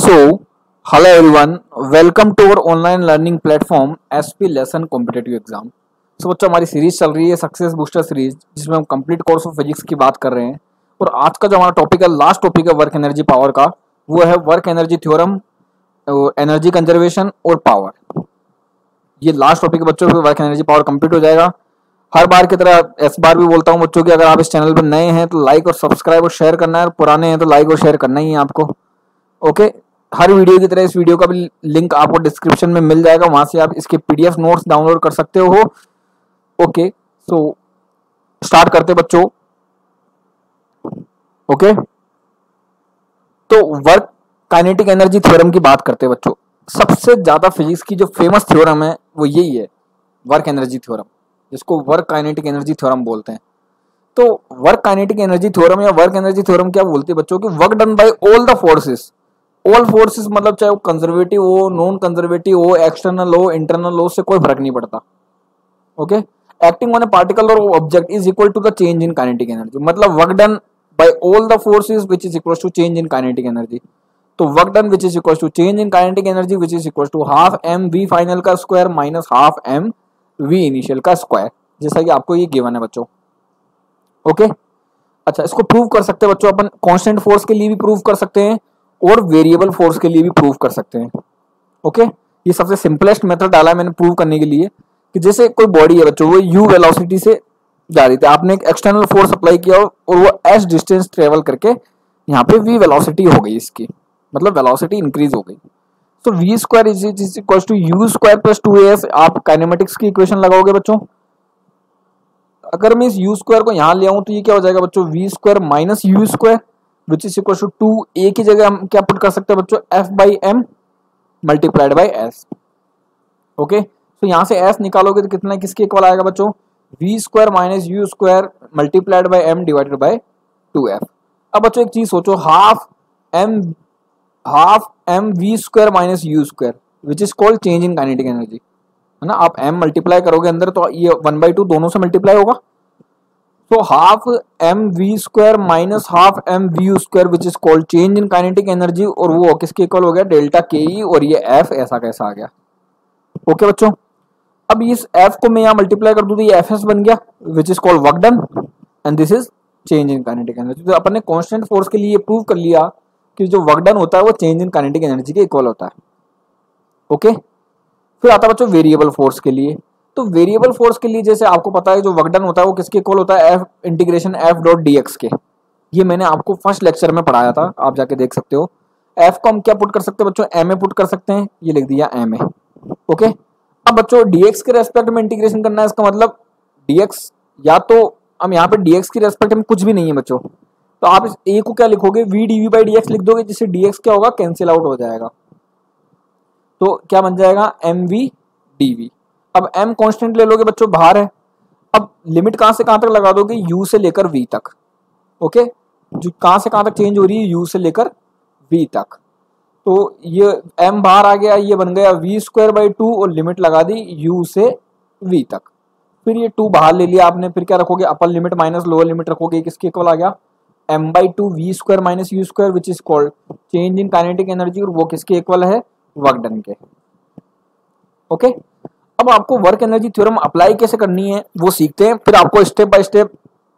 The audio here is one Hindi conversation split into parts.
So, hello everyone, welcome to our online learning platform SP Lesson Competitive Exam। So बच्चों हमारी सीरीज चल रही है सक्सेस बूस्टर सीरीज, जिसमें हम कंप्लीट कोर्स ऑफ फिजिक्स की बात कर रहे हैं। और आज का जो हमारा टॉपिक है, लास्ट टॉपिक है वर्क एनर्जी पावर का, वो है work energy theorem, energy conservation और पावर। ये लास्ट टॉपिक है बच्चों, वर्क एनर्जी पावर कंप्लीट हो जाएगा। हर बार की तरह इस बार भी बोलता हूँ बच्चों कि अगर आप इस चैनल पर नए हैं तो लाइक और सब्सक्राइब और शेयर करना है, पुराने हैं तो लाइक और शेयर करना ही है आपको। ओके, हर वीडियो की तरह इस वीडियो का भी लिंक आपको डिस्क्रिप्शन में मिल जाएगा, वहां से आप इसके पीडीएफ नोट्स डाउनलोड कर सकते हो। ओके, सो स्टार्ट करते बच्चों। ओके, तो वर्क काइनेटिक एनर्जी थ्योरम की बात करते हैं बच्चों। सबसे ज्यादा फिजिक्स की जो फेमस थ्योरम है वो यही है, वर्क एनर्जी थ्योरम, जिसको वर्क काइनेटिक एनर्जी थ्योरम बोलते हैं। तो वर्क काइनेटिक एनर्जी थ्योरम या वर्क एनर्जी थ्योरम क्या बोलते हैं बच्चों कि work done by all the forces. All forces मतलब चाहे वो कंजर्वेटिव हो, नॉन कंजर्वेटिव हो, एक्सटर्नल हो, इंटरनल हो, उससे कोई फर्क नहीं पड़ता। Okay, acting on a particle और object is equal to the change in kinetic energy. मतलब work done by all the forces which is equal to change in kinetic energy. तो work done which is equal to change in kinetic energy which is equal to half M V final का square minus half M V initial का स्क्वायर, जैसा कि आपको ये गिवन है बच्चों। ओके, अच्छा, इसको प्रूव कर सकते हैं बच्चों अपन कांस्टेंट फोर्स के लिए भी प्रूव कर सकते हैं और वेरिएबल फोर्स के लिए भी प्रूव कर सकते हैं। ओके, ये सबसे सिंपलेस्ट मेथड डाला है मैंने प्रूव करने के लिए कि जैसे कोई बॉडी है बच्चों, वो यू वेलोसिटी से जा रही थी, आपने एक एक्सटर्नल फोर्स अप्लाई किया और वो एस डिस्टेंस ट्रेवल करके यहाँ पे वी वेलोसिटी हो गई, इसकी मतलब वेलोसिटी इंक्रीज हो गई। तो v square is equal to u square plus 2as। आप काइनेमेटिक्स की इक्वेशन लगाओगे बच्चों। अगर मैं इस यू स्क्वायर को यहाँ ले आऊं तो ये क्या हो जाएगा बच्चों, v square minus u square which is equal to 2a की जगह हम क्या पुट कर सकते हैं बच्चों, f by m multiplied by s. Okay, तो यहाँ से एस निकालोगे तो कितना किसके इक्वल आएगा बच्चों, v square minus u square multiplied by m divided by 2f। अब बच्चों एक चीज सोचो, half M v square minus u square which is called change in kinetic energy, है ना। आप m मल्टीप्लाई करोगे अंदर तो ये 1/2 दोनों से मल्टीप्लाई होगा। तो half M v square minus half M v square which is called change in kinetic energy, और वो किसके इक्वल हो गया, डेल्टा के ई, और ये एफ ऐसा कैसा आ गया। ओके बच्चों, अब इस एफ को मैं यहाँ मल्टीप्लाई कर दूं तो ये एफ एस बन गया विच is called work done and this is change in kinetic energy. तो अपन ने कांस्टेंट फोर्स के लिए प्रूव कर लिया कि जो वर्क डन होता है वो चेंज इन काइनेटिक एनर्जी के इक्वल होता है। ओके, फिर आता है बच्चों वेरिएबल फोर्स के लिए। तो वेरिएबल फोर्स के लिए जैसे आपको पता है जो वर्क डन होता है वो किसके इक्वल होता है, F integration F dot D x के। ये मैंने आपको फर्स्ट लेक्चर में पढ़ाया था, आप जाके देख सकते हो। एफ को हम क्या पुट कर सकते हैं बच्चों, एम ए पुट कर सकते हैं, ये लिख दिया एम ए। ओके, अब बच्चों डीएक्स के रेस्पेक्ट में इंटीग्रेशन करना है, इसका मतलब डीएक्स या तो हम यहाँ पे डीएक्स की रेस्पेक्ट में कुछ भी नहीं है बच्चों, तो आप इस ए को क्या लिखोगे, वी डीवी बाई डीएक्स लिख दोगे, जिससे डीएक्स क्या होगा, कैंसिल आउट हो जाएगा। तो क्या बन जाएगा, एम वी डी वी। अब m कांस्टेंट ले लोगे बच्चों, बाहर है। अब लिमिट कहां से कहां तक लगा दोगे, u से लेकर v तक। ओके, जो कहां से कहां तक चेंज हो रही है, u से लेकर v तक। तो ये m बाहर आ गया, ये बन गया v स्क्वायर बाई 2 और लिमिट लगा दी u से v तक। फिर ये 2 बाहर ले लिया आपने, फिर क्या रखोगे, upper limit minus lower limit रखोगे, किसके इक्वल आ गया, m by 2 v square minus u square which is called change in kinetic energy, और वो किसके इक्वल है, वर्क डन के। ओके, अब आपको वर्क एनर्जी थ्योरम अप्लाई कैसे करनी है वो सीखते हैं, फिर आपको स्टेप बाय स्टेप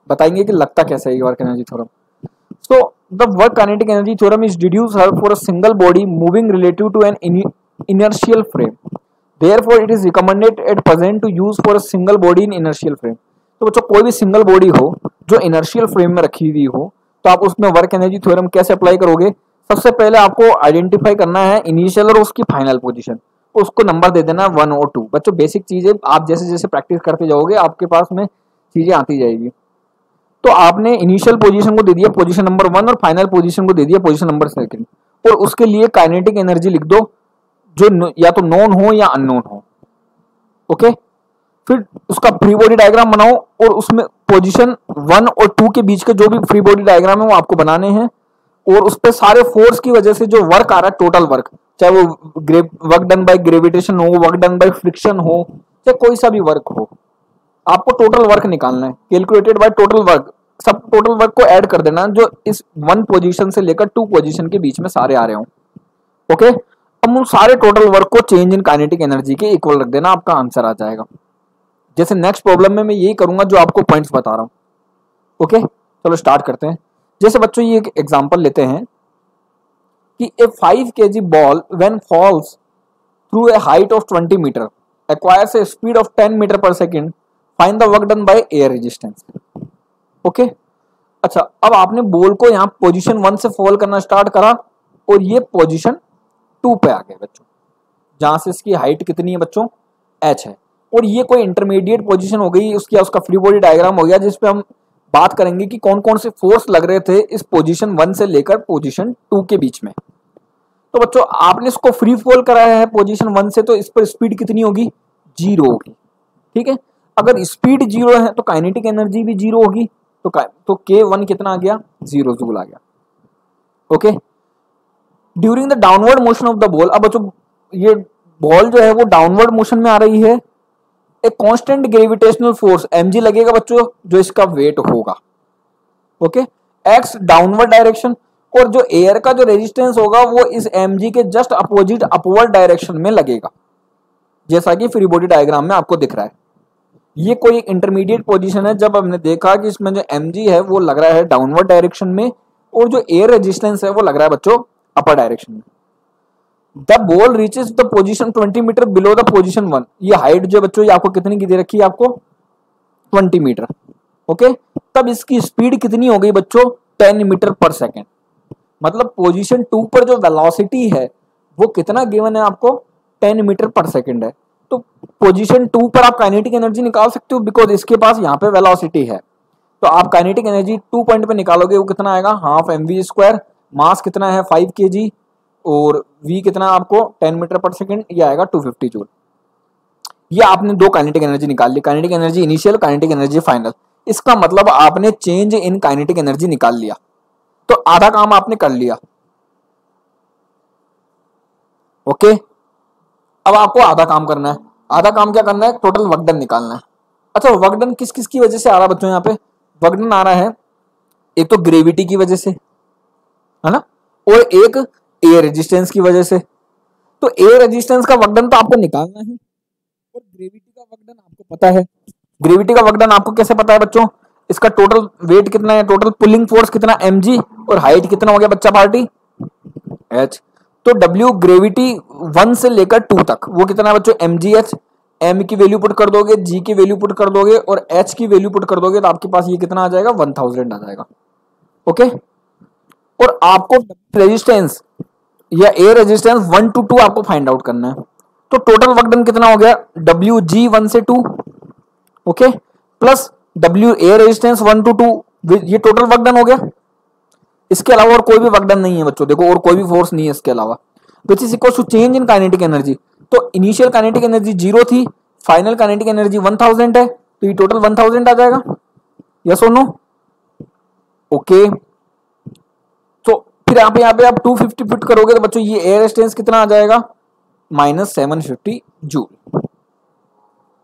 बताएंगे कि लगता कैसे है work energy theorem. So the work kinetic energy theorem is deduce for a single body moving relative to an inertial frame, therefore it is recommended at present to use for a single body in inertial frame. तो बच्चों कोई भी सिंगल बॉडी हो जो इनर्शियल फ्रेम में रखी हुई हो, तो आप उसमें वर्क एनर्जी थ्योरम कैसे अप्लाई करोगे। सबसे पहले आपको आइडेंटिफाई करना है इनिशियल और उसकी फाइनल पोजीशन, उसको नंबर दे देना 1 और 2। बच्चों बेसिक चीजें आप जैसे जैसे प्रैक्टिस करते जाओगे आपके पास में चीजें आती जाएगी। तो आपने इनिशियल पोजीशन को दे दिया पोजीशन नंबर 1 और फाइनल पोजीशन को दे दिया पोजीशन नंबर 2, और उसके लिए काइनेटिक एनर्जी लिख दो जो या तो नोन हो या अननोन हो। ओके, फिर उसका फ्री बॉडी डायग्राम बनाओ और उसमें पोजीशन 1 और 2 के बीच के जो भी फ्री बॉडी डायग्राम है वो आपको बनाने हैं, और उस पर सारे फोर्स की वजह से जो वर्क आ रहा है, टोटल वर्क, चाहे वो वर्क डन बाय ग्रेविटेशन हो, वर्क डन बाय फ्रिक्शन हो, चाहे कोई सा भी वर्क हो, आपको टोटल वर्क निकालना है, कैलकुलेटेड बाय टोटल वर्क। सब टोटल वर्क को ऐड कर देना जो इस 1 पोजीशन से लेकर 2 पोजीशन के बीच में सारे आ रहे हो। ओके, अब उन सारे टोटल वर्क को चेंज इन काइनेटिक एनर्जी के इक्वल रख देना, आपका आंसर आ जाएगा। जैसे नेक्स्ट प्रॉब्लम में मैं यही करूंगा जो आपको पॉइंट्स बता रहा हूं। ओके, चलो स्टार्ट करते हैं। जैसे बच्चों ये एक एग्जांपल लेते हैं कि a 5 kg ball when falls through a height of 20 meter acquires a speed of 10 metre पर second, find the work done by air resistance. Okay, अच्छा, अब आपने बॉल को यहाँ पोजीशन 1 से फॉल करना स्टार्ट करा और ये पोजीशन 2 पे आ गए बच्चों, जहां से इसकी हाइट कितनी है बच्चों, h है, और ये कोई इंटरमीडिएट पोजीशन हो गई उसकी, उसका फ्री बॉडी डायग्राम हो गया, जिसपे हम बात करेंगे कि कौन कौन से फोर्स लग रहे थे इस पोजीशन 1 से लेकर पोजीशन 2 के बीच में। तो बच्चों आपने इसको फ्री फॉल कराया है पोजीशन 1 से, तो इस पर स्पीड कितनी होगी, 0 होगी। ठीक है, अगर स्पीड 0 है तो काइनेटिक एनर्जी भी 0 होगी, तो K1 कितना आ गया, 0 जूल आ गया। Okay, during the downward motion of the ball, अब बच्चों ये बॉल जो है वो डाउनवर्ड मोशन में आ रही है, एक कांस्टेंट ग्रेविटेशनल फोर्स mg लगेगा बच्चों, जो इसका वेट होगा। ओके, x डाउनवर्ड डायरेक्शन, और जो एयर का जो रेजिस्टेंस होगा वो इस mg के जस्ट अपोजिट अपवर्ड डायरेक्शन में लगेगा, जैसा कि फ्री बॉडी डायग्राम में आपको दिख रहा है। ये कोई एक इंटरमीडिएट पोजीशन है, जब हमने देखा कि इसमें जो mg है वो लग रहा है डाउनवर्ड डायरेक्शन में, और जो एयर रेजिस्टेंस है वो लग रहा है बच्चों अपर डायरेक्शन में। The ball reaches the position 20 metre below the position 1, ये हाइट जो बच्चों ये आपको कितनी की दे रखी है, आपको 20 मीटर। ओके, तब इसकी स्पीड कितनी हो गई बच्चों, 10 मीटर पर सेकेंड। मतलब पोजीशन 2 पर जो वेलोसिटी है वो कितना गिवन है आपको, 10 मीटर पर सेकेंड है। तो पोजीशन 2 पर आप काइनेटिक एनर्जी निकाल सकते हो, बिकॉज इसके पास यहाँ पे वेलोसिटी है। तो आप काइनेटिक एनर्जी 2 पॉइंट पे निकालोगे, वो कितना आएगा, हाफ mv², मास कितना है 5 kg, और v कितना आपको 10 मीटर पर सेकेंड, ये आएगा 250 जूल। ये आपने 2 काइनेटिक एनर्जी निकाल ली, kinetic energy initial, kinetic energy final. इसका मतलब आपने चेंज इन काइनेटिक एनर्जी निकाल लिया, तो आधा काम आपने कर लिया। ओके, अब आपको आधा काम करना है। आधा काम क्या करना है, टोटल वर्क डन निकालना है। अच्छा, वर्क डन किस किस की वजह से आ रहा है बच्चों, यहाँ पे वर्क डन आ रहा है एक तो ग्रेविटी की वजह से, है ना, और एक एयर रेजिस्टेंस की वजह से। तो एयर रेजिस्टेंस का वर्क डन तो आपको निकालना है, और ग्रेविटी का वर्क डन आपको पता है। ग्रेविटी का वर्क डन आपको कैसे पता है बच्चों, इसका टोटल वेट कितना है, टोटल पुलिंग फोर्स कितना mg, और हाइट कितना हो गया बच्चा पार्टी, h। तो w ग्रेविटी 1 से लेकर 2 तक वो कितना है बच्चों, mgh। m की वैल्यू पुट कर दोगे, g की वैल्यू पुट कर दोगे, और h की वैल्यू पुट कर दोगे, तो आपके पास ये कितना आ जाएगा, 1000 आ जाएगा। ओके, और आपको रेजिस्टेंस या एयर रेजिस्टेंस 1 to 2 आपको फाइंड आउट करना है। तो टोटल वर्क डन कितना हो गया, wg 1 से 2, okay, plus w air resistance 1 to 2, ये टोटल वर्क डन हो गया। इसके अलावा और कोई भी वर्क डन नहीं है बच्चों, देखो और कोई भी फोर्स नहीं है इसके अलावा, which is equal to change in kinetic energy. तो इनिशियल काइनेटिक एनर्जी 0 थी, फाइनल काइनेटिक एनर्जी 1000 है, तो ये टोटल 1000 आ जाएगा, यस और नो। ओके, तो फिर यहाँ पे आप 250 पुट करोगे तो बच्चों ये एयर रेजिस्टेंस कितना आ जाएगा, -750 जूल।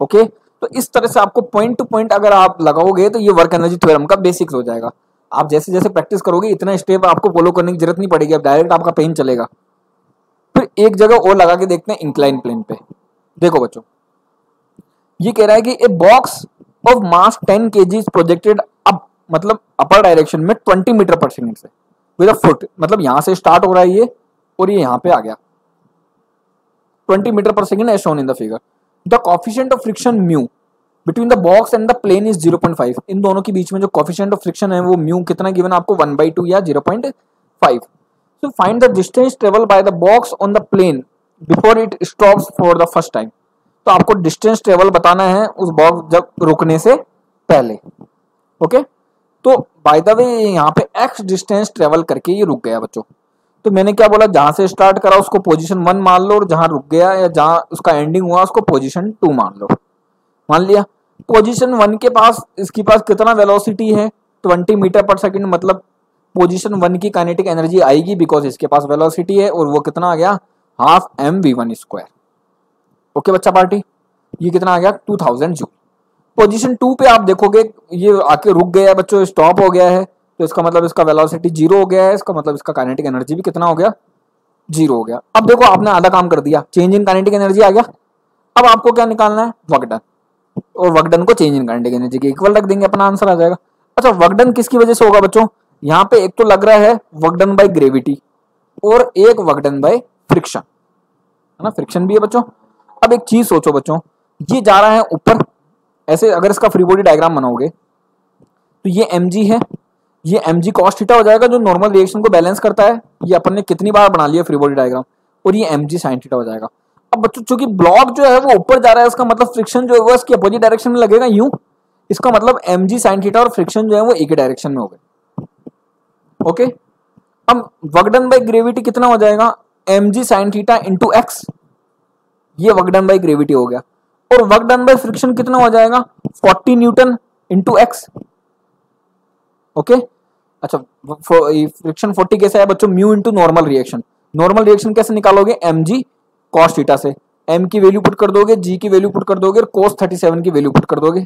ओके, तो इस तरह से आपको पॉइंट टू पॉइंट अगर आप लगाओगे तो ये वर्क एनर्जी थ्योरम का बेसिक्स हो जाएगा। आप जैसे जैसे प्रैक्टिस करोगे इतना स्टेप आपको फॉलो करने की जरूरत नहीं पड़ेगी, अब डायरेक्ट आपका पेन चलेगा। फिर एक जगह और लगा के देखते हैं इंक्लाइन प्लेन पे। देखो बच्चों, ये कह रहा है कि a box of mass 10 kg projected up, मतलब अपर डायरेक्शन में 20 मीटर पर सेकेंड से विद अ फुट, मतलब यहां से स्टार्ट हो रहा है ये, और ये यहां पे आ गया 20 मीटर पर second as shown in the figure. The coefficient of friction mu between the box and the plane is 0.5। इन दोनों के बीच में जो कोफिशिएंट ऑफ फ्रिक्शन है वो म्यू कितना गिवन आपको 1/2 या 0.5। So find the distance travel by the box on the plane before it stops for the first time. तो आपको डिस्टेंस ट्रेवल बताना है उस बॉक्स जब रुकने से पहले। ओके, तो बाय द वे यहाँ पे x डिस्टेंस ट्रेवल करके ये रुक गया बच्चों। तो मैंने क्या बोला, जहां से स्टार्ट करा उसको पोजीशन 1 मान लो, और जहां रुक गया या जहां उसका एंडिंग हुआ उसको पोजीशन 2 मान लो। मान लिया पोजीशन 1 के पास, इसके पास कितना वेलोसिटी है 20 मीटर पर सेकंड, मतलब पोजीशन 1 की काइनेटिक एनर्जी आएगी बिकॉज इसके पास वेलोसिटी है, और वो कितना आ गया, हाफ mv1²। ओके बच्चा पार्टी, ये कितना आ गया 2000 जूल। पोजीशन 2 पे आप देखोगे ये आके रुक गया है बच्चों, स्टॉप हो गया है, तो इसका मतलब इसका वेलोसिटी 0 हो गया है, इसका मतलब इसका काइनेटिक एनर्जी भी कितना हो गया जीरो हो गया। अब देखो आपने आधा काम कर दिया, चेंज इन काइनेटिक एनर्जी आ गया। अब आपको क्या निकालना है, वर्क डन, और वर्क डन को चेंज इन काइनेटिक एनर्जी के इक्वल रख देंगे, अपना आंसर आ जाएगा। अच्छा वर्क डन किसकी वजह से होगा बच्चों, यहाँ पे एक तो लग रहा है वर्क डन बाय ग्रेविटी और एक वर्क डन बाय फ्रिक्शन, है ना, फ्रिक्शन भी है बच्चों। अब एक चीज सोचो बच्चों, ये जा रहा है ऊपर, ऐसे अगर इसका फ्री बॉडी डायग्राम बनाओगे तो ये mg है, ये mg cos थीटा हो जाएगा जो नॉर्मल रिएक्शन को बैलेंस करता है। ये अपन ने कितनी बार बना लिया फ्री बॉडी डायग्राम, और ये mg sin थीटा हो जाएगा। अब बच्चों चूंकि ब्लॉक जो है वो ऊपर जा रहा है, इसका मतलब फ्रिक्शन जो है वो इसकी अपोजिट डायरेक्शन में लगेगा यूं, इसका मतलब mg sin थीटा और फ्रिक्शन जो है वो एक ही डायरेक्शन में हो गए। ओके, अब वर्क डन बाय ग्रेविटी कितना हो जाएगा, mg sin theta into x, ये वर्क डन बाय ग्रेविटी हो गया। और वर्क डन बाय फ्रिक्शन कितना हो जाएगा, 40 न्यूटन इंटू एक्स। ओके, अच्छा फ्रिक्शन 40 कैसे है बच्चों, mu into normal reaction. Normal reaction कैसे निकालोगे, mg cos थीटा से, m की वैल्यू पुट कर दोगे, g की वैल्यू पुट कर दोगे, और cos 37 की वैल्यू पुट कर दोगे।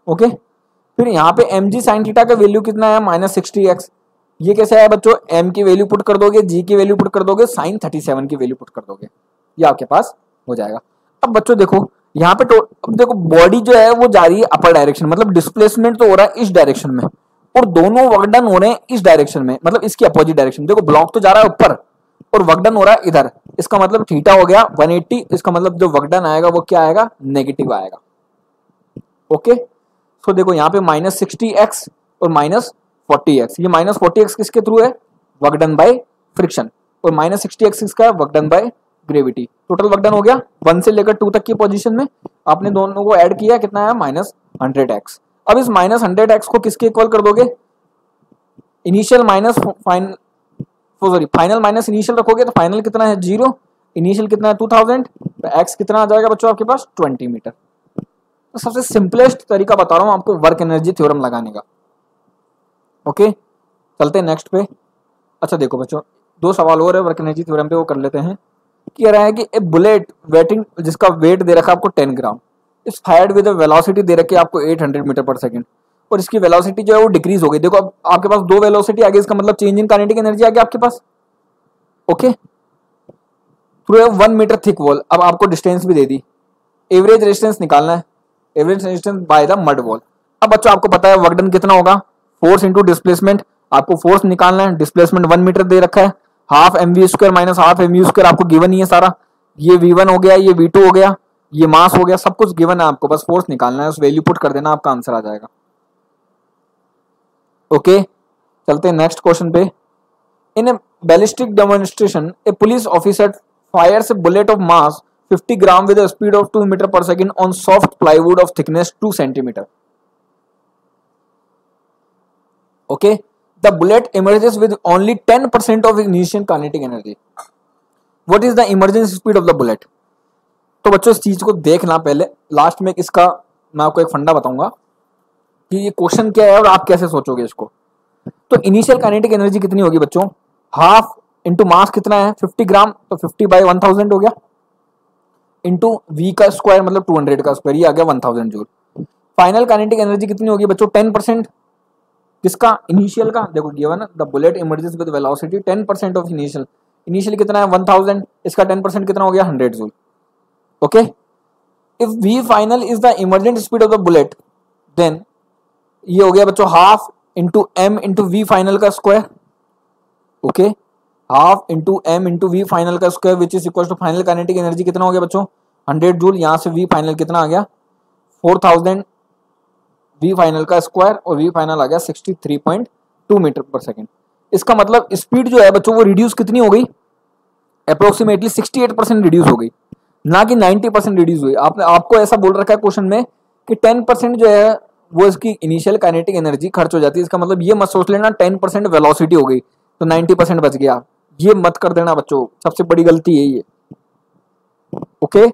ओके, फिर यहाँ पे mg sin थीटा का वैल्यू कितना है, -60x। ये कैसे है बच्चों, m की वैल्यू पुट कर दोगे, g की वैल्यू पुट कर दोगे, sin 37 की वैल्यू पुट कर दोगे, ये आपके पास हो जाएगा। अब बच्चों देखो यहाँ पे अब देखो बॉडी जो है वो जा रही है अपर डायरेक्शन, मतलब डिस्प्लेसमेंट तो हो रहा है इस डायरेक्शन में, और दोनों वर्क डन हो रहे हैं इस डायरेक्शन में, मतलब इसकी अपोजिट डायरेक्शन। देखो ब्लॉक तो जा रहा है ऊपर और वर्क डन हो रहा है इधर, इसका मतलब थीटा हो गया 180, इसका मतलब जो वर्क डन आएगा वो क्या आएगा, नेगेटिव आएगा। ओके, तो देखो यहाँ पे -60x और -40x, ये -40x किसके थ्रू है, वर्क डन बाय फ्रिक्शन, और -60x किसका है, work done by gravity. Total work done हो गया 1 से लेकर 2 तक की पोजीशन में, आपने दोनों को ऐड किया, कितना है -100x। अब इस -100x को किसके इक्वल कर दोगे, initial minus final, sorry final minus initial रखोगे तो फाइनल कितना है 0, इनिशियल कितना है 2000, तो x कितना आ जाएगा बच्चों आपके पास 20 मीटर। तो सबसे सिंपलेस्ट तरीका बता रहा हूं आपको वर्क एनर्जी थ्योरम लगाने का। ओके, चलते हैं नेक्स्ट पे। अच्छा देखो बच्चों 2 सवाल और है वर्क एनर्जी थ्योरम पे, वो कर लेते हैं। कह रहा है कि ए बुलेट वेटिंग, जिसका वेट दे रखा है आपको 10 ग्राम, इस फायर्ड विद वेलोसिटी दे रखी है आपको 800 मीटर पर सेकंड, और इसकी वेलोसिटी जो है वो डिक्रीज हो गई। देखो अब आपके पास 2 वेलोसिटी आ गई, इसका मतलब चेंज इन काइनेटिक एनर्जी आ गया आपके पास। Okay, through a 1 metre thick wall, अब आपको डिस्टेंस भी दे दी, एवरेज रेजिस्टेंस निकालना है, average resistance by the mud wall. अब बच्चों आपको पता है वर्क डन कितना होगा, फोर्स इंटू डिस्प्लेसमेंट, आपको फोर्स निकालना है, डिस्प्लेसमेंट 1 मीटर दे रखा है, half mv square minus half mu square आपको गिवन ही है सारा, ये v1 हो गया, ये v2 हो गया, ये मास हो गया, सब कुछ गिवन है, आपको बस फोर्स निकालना है, उस वैल्यू पुट कर देना, आपका आंसर आ जाएगा। ओके, चलते हैं नेक्स्ट क्वेश्चन पे। In a ballistic demonstration a police officer fires a bullet of mass 50 gram with a speed of 2 metre per second on soft plywood of thickness 2 centimeter. Okay, the bullet emerges with only 10% of initial kinetic energy. What is the emergence speed of the bullet? तो बच्चों इस चीज को देखना पहले, लास्ट में इसका मैं आपको एक फंडा बताऊंगा कि ये क्वेश्चन क्या है और आप कैसे सोचोगे इसको। तो इनिशियल काइनेटिक एनर्जी कितनी होगी बच्चों, हाफ इंटू मास कितना है 50 ग्राम, तो 50 बाई 1000 हो गया, इंटू v का स्क्वायर मतलब 200 का स्क्वायर, ये आ गया 1000 जूल। फाइनल काइनेटिक एनर्जी कितनी होगी बच्चों 10%, किसका, इनिशियल का। देखो गिवन है the bullet emerges with velocity 10% of initial, initial कितना है 1000, इसका 10% कितना हो गया 100 joule. Okay, if v final is the emergent speed of the bullet, then ये हो गया बच्चों half into m into v final का square. Okay, half into m into v final का square which is equal to final kinetic energy कितना हो गया बच्चों 100 जूल। यहाँ से v फाइनल कितना आ गया 4000 v फाइनल का स्क्वायर, और v फाइनल आ गया 63.2 मीटर पर सेकेंड। इसका मतलब स्पीड जो है बच्चों वो रिड्यूस कितनी हो गई, अप्रोक्सीमेटली 68% रिड्यूस हो गई, ना कि 90% रिड्यूस हुई। आपको ऐसा बोल रखा है क्वेश्चन में कि 10% जो है वो इसकी इनिशियल काइनेटिक एनर्जी खर्च हो जाती है। इसका मतलब ये मत सोच लेना 10% वेलोसिटी हो गई तो 90% बच गया, ये मत कर देना बच्चों, सबसे बड़ी गलती है ये। ओके,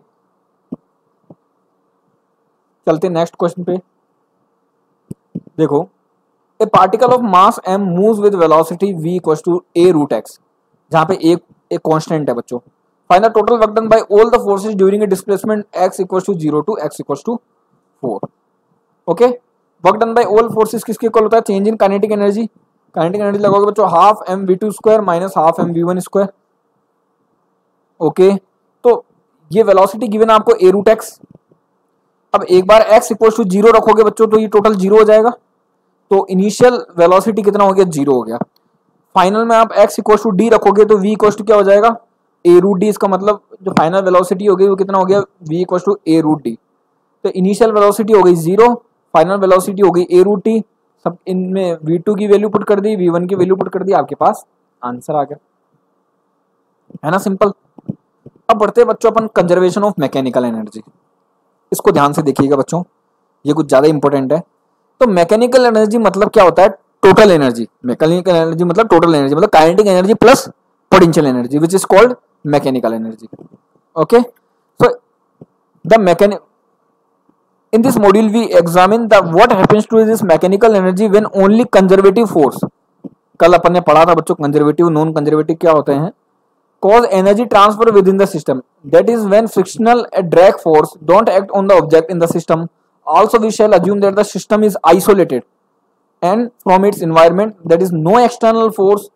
चलते नेक्स्ट क्वेश्चन पे। देखो, a particle of mass m moves with velocity v equals to a root x, जहां पे एक कांस्टेंट है बच्चों। Find the total work done by all the forces during a displacement x equals to 0 to x equals to 4। Okay, work done by all forces किसके इक्वल होता है, change in kinetic energy. Kinetic energy लगाओगे बच्चों half m v2 square minus half m v1 square. Okay, तो ये वेलोसिटी गिवन आपको a रूट एक्स। अब एक बार x इक्वल टू 0 रखोगे बच्चों तो ये टोटल 0 हो जाएगा, तो इनिशियल वेलोसिटी कितना हो गया, 0 हो गया। फाइनल में आप x इक्वल टू d रखोगे तो v इक्वल टू क्या हो जाएगा, a रूट डी। इसका मतलब जो फाइनल वेलोसिटी हो गई वो कितना हो गया, v equal to a root d. तो इनिशियल वेलोसिटी हो गई 0, फाइनल वेलोसिटी हो गई a रूट टी। सब इनमें v2 की वैल्यू पुट कर दी, v1 की वैल्यू पुट कर दी, आपके पास आंसर आ गया, है ना, सिंपल। अब बढ़ते हैं बच्चों अपन कंजर्वेशन ऑफ मैकेनिकल एनर्जी। इसको ध्यान से देखिएगा बच्चों, ये कुछ ज्यादा इंपॉर्टेंट है। तो मैकेनिकल एनर्जी मतलब क्या होता है, टोटल एनर्जी। मैकेनिकल एनर्जी मतलब टोटल एनर्जी, मतलब kinetic energy plus potential energy which is called mechanical energy. Okay, so the mechanic in this module we examine the what happens to this mechanical energy when only conservative force, कल अपन ने पढ़ा था बच्चों कंजर्वेटिव नॉन कंजर्वेटिव क्या होते हैं, cause energy transfer within the system, that is when frictional drag force don't act on the object in the system. Also we shall assume that the system is isolated and from its environment, that is no external force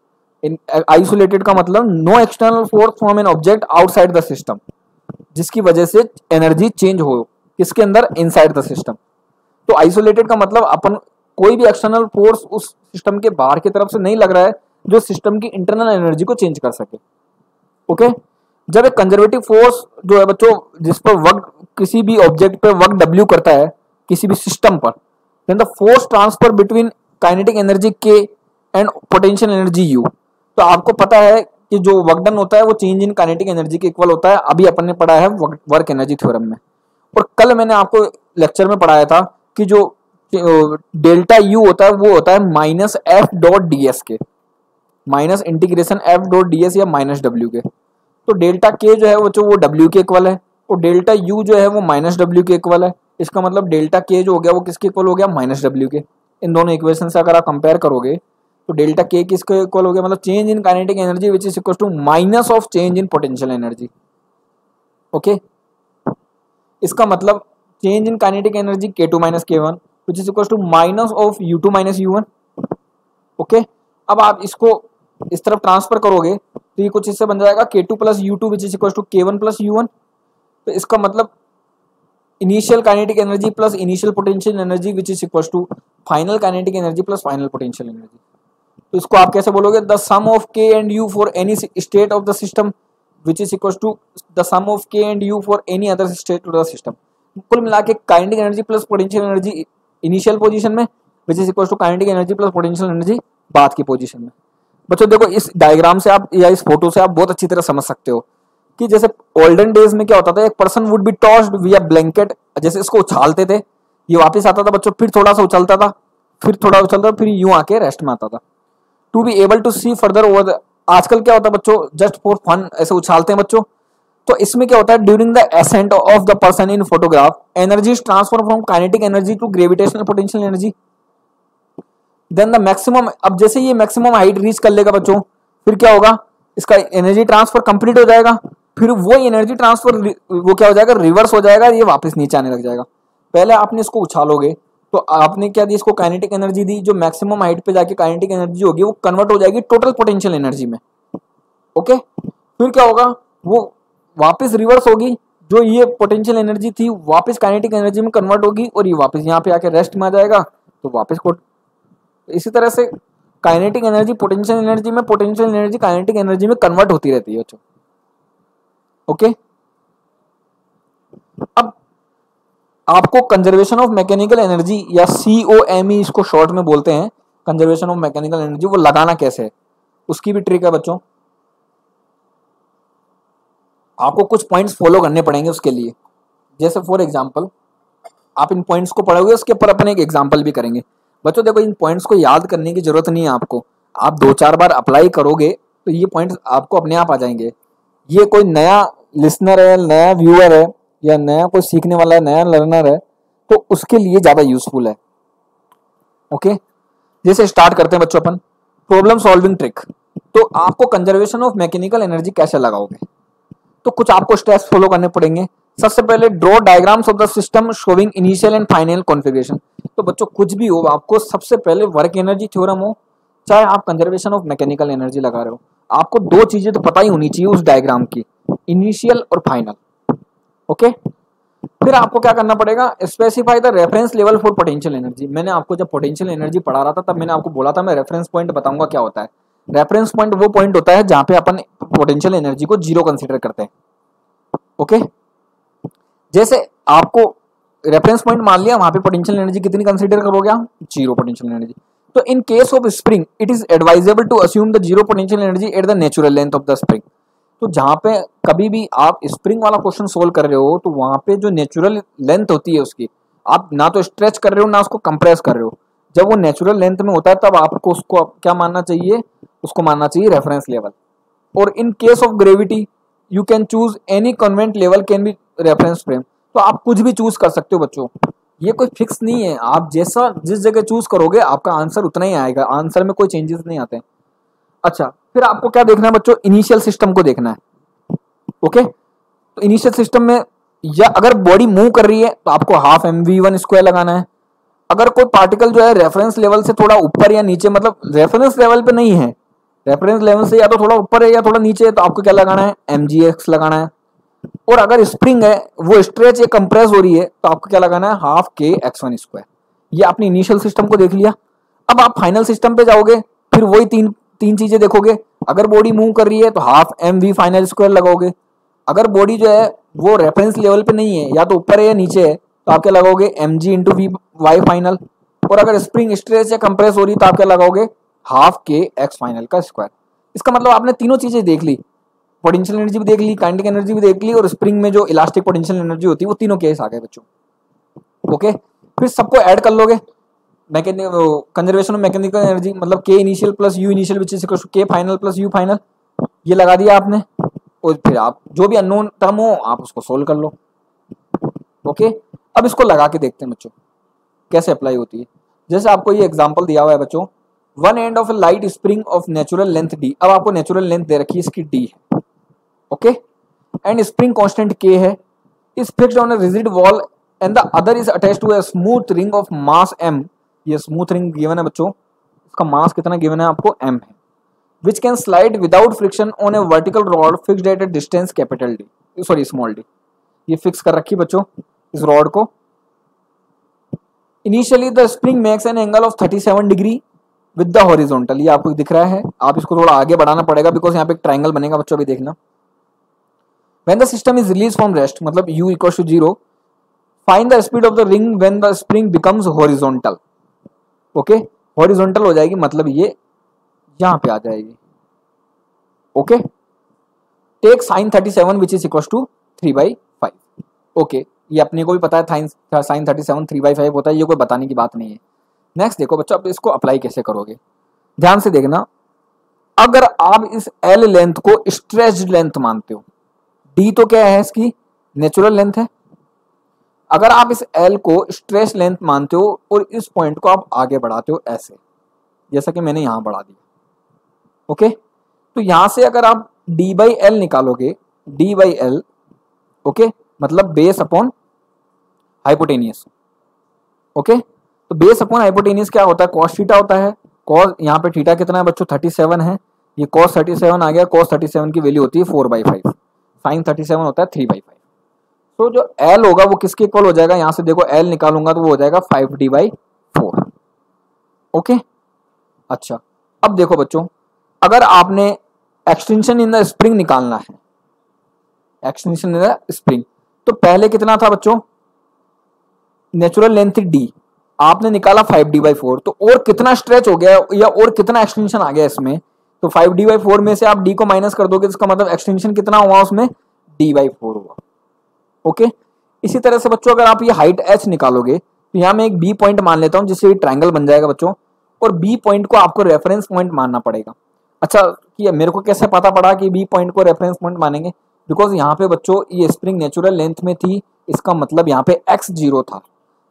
in isolated का मतलब no external force from an object outside the system, जिसकी वजह से एनर्जी चेंज हो किसके अंदर, इनसाइड द सिस्टम। तो आइसोलेटेड का मतलब अपन कोई भी एक्सटर्नल फोर्स उस सिस्टम के बाहर की तरफ से नहीं लग रहा है जो सिस्टम की इंटरनल एनर्जी को चेंज कर सके। ओके, जब एक कंजर्वेटिव फोर्स जो है बच्चों जिस पर वर्क किसी भी ऑब्जेक्ट पे वर्क डब्ल्यू करता है किसी भी सिस्टम पर, then the force transfer between kinetic energy के एंड पोटेंशियल एनर्जी यू। तो आपको पता है कि जो वर्क डन होता है वो चेंज इन काइनेटिक एनर्जी के इक्वल होता है, अभी अपन ने पढ़ा है वर्क एनर्जी थ्योरम में। और कल मैंने आपको लेक्चर में पढ़ाया था कि जो डेल्टा यू होता है वो होता है minus F dot d s के, minus integration F dot d s या माइनस डब्ल्यू के। तो डेल्टा के जो है वो डब्ल्यू के इक्वल है और डेल्टा यू जो है वो माइनस डब्ल्यू के इक्वल है। इसका मतलब डेल्टा के जो हो गया वो किसके इक्वल हो गया, माइनस डब्ल्यू के। इन दोनों इक्वेशन से अगर आप कंपेयर करोगे तो डेल्टा के किसके इक्वल हो गया, मतलब change in kinetic energy which is equal to minus of change in potential energy. Okay, इसका मतलब change in kinetic energy K2 minus K1 which is equal to minus of U2 minus U1। Okay, अब आप इसको इस तरफ ट्रांसफर करोगे तो ये कुछ इससे बन जाएगा K2 plus U2 which is equal to K1 plus U1। तो इसका मतलब initial kinetic energy plus initial potential energy which is equal to final kinetic energy plus final potential energy. तो इसको आप कैसे बोलोगे, the sum of K and U for any state of the system which is equals to the sum of K and U for any other state of the system। कुल मिला के kinetic energy plus potential energy initial position में which is equals to kinetic energy plus potential energy बाद की पोजीशन में। बच्चों देखो इस डायग्राम से आप या इस फोटो से आप बहुत अच्छी तरह समझ सकते हो कि जैसे ओल्डन डेज में क्या होता था, एक पर्सन वुड बी टॉस्ड विया ब्लैंकेट, जैसे इसको उछालते थे ये वापस आता था बच्चों, फिर थोड़ा सा उछलता था, फिर थोड़ा उछलता था, फिर यूं आके रेस्ट में आता था। To be able to see further over, आजकल क्या होता है बच्चों जस्ट फॉर फन ऐसे उछालते हैं बच्चों। तो इसमें क्या होता है, during the ascent of the person in photograph energy is transfer from kinetic energy to gravitational potential energy. Then the maximum, अब जैसे ये मैक्सिमम हाइट रीच कर लेगा बच्चों फिर क्या होगा, इसका एनर्जी ट्रांसफर कंप्लीट हो जाएगा, फिर वो एनर्जी ट्रांसफर वो क्या हो जाएगा, रिवर्स हो जाएगा, ये वापस नीचे आने लग जाएगा। पहले आपने इसको उछालोगे तो आपने क्या दी, इसको काइनेटिक एनर्जी दी, जो मैक्सिमम हाइट पे जाके काइनेटिक एनर्जी होगी वो कन्वर्ट हो जाएगी टोटल पोटेंशियल एनर्जी में। ओके, फिर क्या होगा, वो वापस रिवर्स होगी, जो ये पोटेंशियल एनर्जी थी वापस काइनेटिक एनर्जी में कन्वर्ट होगी और ये वापस यहाँ पे आके रेस्ट में आ जाएगा, तो वापस को इसी तरह से काइनेटिक एनर्जी पोटेंशियल एनर्जी में, पोटेंशियल एनर्जी काइनेटिक एनर्जी में कन्वर्ट होती रहती है बच्चों। ओके, अब आपको कंजर्वेशन ऑफ मैकेनिकल एनर्जी या COME इसको शॉर्ट में बोलते हैं, कंजर्वेशन ऑफ मैकेनिकल एनर्जी, वो लगाना कैसे है उसकी भी ट्रिक है बच्चों। आपको कुछ पॉइंट्स फॉलो करने पड़ेंगे उसके लिए, जैसे फॉर एग्जांपल आप इन पॉइंट्स को पढ़ोगे उसके ऊपर अपन एक एग्जांपल भी करेंगे। बच्चों देखो इन पॉइंट्स को याद करने की जरूरत नहीं है आपको, आप 2-4 बार अप्लाई करोगे तो ये पॉइंट्स आपको अपने आप आ जाएंगे। ये कोई नया लिसनर है, नया व्यूअर है या नया कोई सीखने वाला है, नया लर्नर है, तो उसके लिए ज्यादा यूजफुल है। ओके, जैसे स्टार्ट करते हैं बच्चों अपन प्रॉब्लम सॉल्विंग ट्रिक। तो आपको कंजर्वेशन ऑफ मैकेनिकल एनर्जी कैसे लगाओगे, तो कुछ आपको स्टेप्स फॉलो करने पड़ेंगे। सबसे पहले draw diagrams of the system showing initial and final configuration. तो बच्चों कुछ भी हो, आपको सबसे पहले वर्क एनर्जी थ्योरम हो चाहे आप कंजर्वेशन ऑफ मैकेनिकल एनर्जी लगा रहे हो, आपको 2 चीजें तो पता ही होनी चाहिए उस डायग्राम की। इनिशियल और फाइनल। ओके, फिर आपको क्या करना पड़ेगा, specify the reference level for potential energy. मैंने आपको जब पोटेंशियल एनर्जी पढ़ा रहा था तब मैंने आपको बोला था मैं रेफरेंस पॉइंट बताऊंगा क्या होता है। रेफरेंस पॉइंट वो पॉइंट होता है जहां पे अपन पोटेंशियल एनर्जी को जीरो कंसीडर करते हैं। ओके, जैसे आपको रेफरेंस पॉइंट मान लिया, वहां पे पोटेंशियल एनर्जी कितनी कंसीडर करोगे आप, जीरो पोटेंशियल एनर्जी। तो in case of spring it is advisable to assume the zero potential energy at the natural length of the spring. तो जहां पे कभी भी आप स्प्रिंग वाला क्वेश्चन सोल्व कर रहे हो तो वहां पे जो नेचुरल लेंथ होती है उसकी, आप ना तो स्ट्रेच कर रहे हो ना उसको कंप्रेस कर रहे हो, जब वो नेचुरल लेंथ में होता है तब आपको उसको क्या मानना चाहिए, उसको मानना चाहिए रेफरेंस लेवल। और इन case of gravity you can choose any convent level can be reference frame. तो आप कुछ भी चूज कर सकते हो बच्चों, ये कोई फिक्स नहीं है, आप जैसा जिस जगह चूज करोगे आपका आंसर उतना ही आएगा, आंसर में कोई चेंजेस नहीं आते हैं। अच्छा, फिर आपको क्या देखना है बच्चों, इनिशियल सिस्टम को देखना है। ओके, तो इनिशियल सिस्टम में या अगर बॉडी मूव कर रही है तो आपको हाफ mv1 स्क्वायर लगाना है। अगर कोई पार्टिकल जो है रेफरेंस लेवल से थोड़ा ऊपर या नीचे, मतलब रेफरेंस लेवल पे नहीं है, रेफरेंस लेवल से या तो थोड़ा ऊपर है या थोड़ा नीचे है, तो आपको क्या लगाना है, mgx लगाना है। और अगर स्प्रिंग है वो स्ट्रेच या कंप्रेस हो रही है तो आपको क्या लगाना है, हाफ kx1 स्क्वायर। ये आपने इनिशियल सिस्टम को देख लिया। अब आप फाइनल सिस्टम पे जाओगे, फिर वही तीन चीजें देखोगे। अगर बॉडी मूव कर रही है तो हाफ mv फाइनल स्क्वायर लगाओगे। अगर बॉडी जो है वो रेफरेंस लेवल पे नहीं है, या तो ऊपर है या नीचे है, तो आप क्या लगाओगे, mg into v y final. और अगर स्प्रिंग स्ट्रेच या कंप्रेस हो रही है तो आप क्या लगाओगे, हाफ kx फाइनल का स्क्वायर। इसका मतलब आपने तीनों चीजें देख ली, पोटेंशियल एनर्जी भी देख ली, काइनेटिक एनर्जी भी देख ली, और स्प्रिंग में जो इलास्टिक पोटेंशियल एनर्जी होती है वो तीनों केस आ गए बच्चों। ओके, फिर सबको ऐड कर लोगे, कंजर्वेशन ऑफ मैकेनिकल एनर्जी मतलब K initial plus U initial which is equal to K final plus U final, ये लगा दिया आपने। और फिर आप जो भी अननोन टर्म हो आप उसको सोल्व कर लो। ओके, अब इसको लगा के देखते हैं बच्चों कैसे अप्लाई होती है। जैसे आपको ये एग्जांपल दिया हुआ है बच्चों, one and of A light spring of natural length D. अब आपको नेचुरल लेंथ दे रखी है, इसकी डी है। Okay, and spring constant K है, is fixed on a rigid wall and the other is attached to a smooth ring of mass m। ये स्मूथ रिंग गिवन है बच्चों, इसका मास कितना गिवन है आपको, m है। which can slide without friction on a vertical rod fixed at a distance capital D, sorry small d। ये फिक्स कर रखी बच्चों इस रॉड को। Initially the spring makes an angle of 37 degree with the horizontal. ये आपको दिख रहा है, आप इसको थोड़ा आगे बढ़ाना पड़ेगा बिकॉज यहाँ पे एक ट्राइंगल बनेगा बच्चों, अभी देखना। When the system is release from rest मतलब u equal to 0, find the speed of the ring when the spring becomes horizontal. Okay, horizontal हो जाएगी मतलब ये यहां पे आ जाएगी। Okay, take sine 37 which is equal to 3/5। Okay, ये अपने को भी पता है साइन 37 3/5 होता है, ये कोई बताने की बात नहीं है। नेक्स्ट देखो बच्चों, अब इसको अप्लाई कैसे करोगे, ध्यान से देखना। अगर आप इस एल लेंथ को स्ट्रेच्ड लेंथ मानते हो, डी तो क्या है इसकी नेचुरल लेंथ है, अगर आप इस एल को स्ट्रेच लेंथ मानते हो और इस पॉइंट को आप आगे बढ़ाते हो ऐसे, जैसा कि मैंने यहां बढ़ा दिया। ओके, तो यहां से अगर आप d/l निकालोगे, d/l ओके मतलब बेस अपॉन हाइपोटेनियस। ओके, तो बेस अपॉन हाइपोटेनियस क्या होता है, कॉस थीटा होता है। कॉस यहाँ पे थीटा कितना है बच्चों 37 है, ये कॉस 37 आ गया, कॉस 37 की वैल्यू होती है 4/5, साइन 37 होता है 3/5। तो जो l होगा वो किसके इक्वल हो जाएगा, यहां से देखो l निकालूंगा तो वो हो जाएगा 5d/4। ओके, अच्छा अब देखो बच्चों, अगर आपने एक्सटेंशन इन द स्प्रिंग निकालना है, एक्सटेंशन इन द स्प्रिंग, तो पहले कितना था बच्चों, नेचुरल लेंथ d, आपने निकाला 5d/4, तो और कितना स्ट्रेच हो गया या और कितना एक्सटेंशन आ गया इसमें, तो 5d/4 में से आप d को माइनस कर दोगे, इसका मतलब एक्सटेंशन कितना हुआ उसमें, d/4 हुआ। ओके, इसी तरह से बच्चों अगर आप ये हाइट h निकालोगे, तो यहां मैं एक b पॉइंट मान लेता हूं जिससे ट्रायंगल बन जाएगा बच्चों, और b पॉइंट को आपको रेफरेंस पॉइंट मानना पड़ेगा। अच्छा, कि मेरे को कैसे पता पड़ा कि b पॉइंट को रेफरेंस पॉइंट मानेंगे, बिकॉज यहाँ पे बच्चों ये स्प्रिंग नेचुरल लेंथ में थी, इसका मतलब यहाँ पे x 0 था।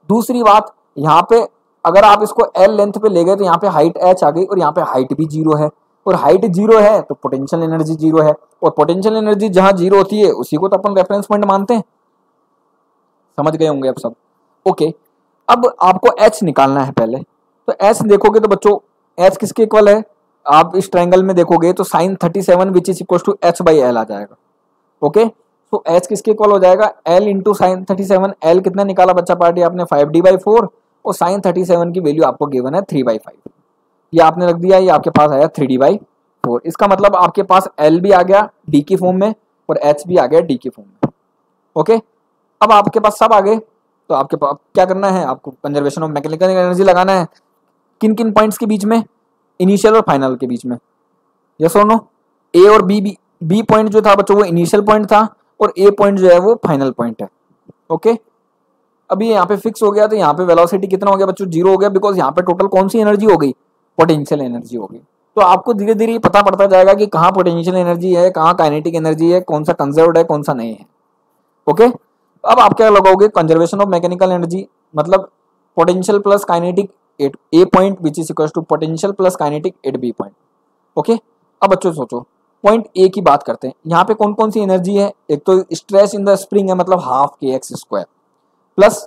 दूसरी बात, यहाँ पे अगर आप इसको l लेंथ पे ले गए तो यहाँ पे हाइट h आ गई, और यहाँ पे हाइट भी 0 है, और हाइट 0 है तो पोटेंशियल एनर्जी 0 है, और पोटेंशियल एनर्जी जहां 0 होती है उसी को तो अपन रेफरेंस पॉइंट मानते हैं। समझ गए होंगे अब सब। ओके, अब आपको h निकालना है पहले, तो h देखोगे तो बच्चों h किसके इक्वल है, आप इस ट्रायंगल में देखोगे तो sine 37 which is equal to h/l आ जाएगा। ओके, तो एच किसके इक्वल हो जाएगा, एल इंटू साइन 37। एल कितना निकाला बच्चा पार्टी आपने, 5d/4, और साइन 37 की वैल्यू आपको गिवन है 3/5। ये आपने रख दिया, ये आपके पास आया 3d/4। इसका मतलब आपके पास एल भी आ गया डी की फॉर्म में और एच भी आ गया डी की फॉर्म में। ओके, अब आपके पास सब आ गए, तो आपके पास क्या करना है, आपको कंजर्वेशन ऑफ मैकेनिकल एनर्जी लगाना है। किन किन पॉइंट्स के बीच में, इनिशियल और फाइनल के बीच में, यस और नो। ए और बी पॉइंट जो था बच्चों वो इनिशियल पॉइंट था और ए पॉइंट जो है वो फाइनल पॉइंट है। ओके, अभी यहाँ पे फिक्स हो गया, तो यहाँ पे वेलोसिटी कितना हो गया बच्चों, 0 हो गया, बिकॉज यहाँ पे टोटल कौन सी एनर्जी हो गई, पोटेंशियल एनर्जी हो गई। तो आपको धीरे धीरे पता पड़ता जाएगा कि कहाँ पोटेंशियल एनर्जी है, कहाँ काइनेटिक एनर्जी है, कौन सा कंजर्व्ड है, कौन सा नहीं है। ओके, अब आप क्या लगाओगे, कंजर्वेशन ऑफ मैकेनिकल एनर्जी मतलब potential plus kinetic at A point which is equal to potential plus kinetic at B point. Okay, अब बच्चों सोचो पॉइंट ए की बात करते हैं, यहाँ पे कौन कौन सी एनर्जी है, एक तो स्ट्रेस इन द स्प्रिंग है मतलब हाफ के एक्स स्क्वायर, प्लस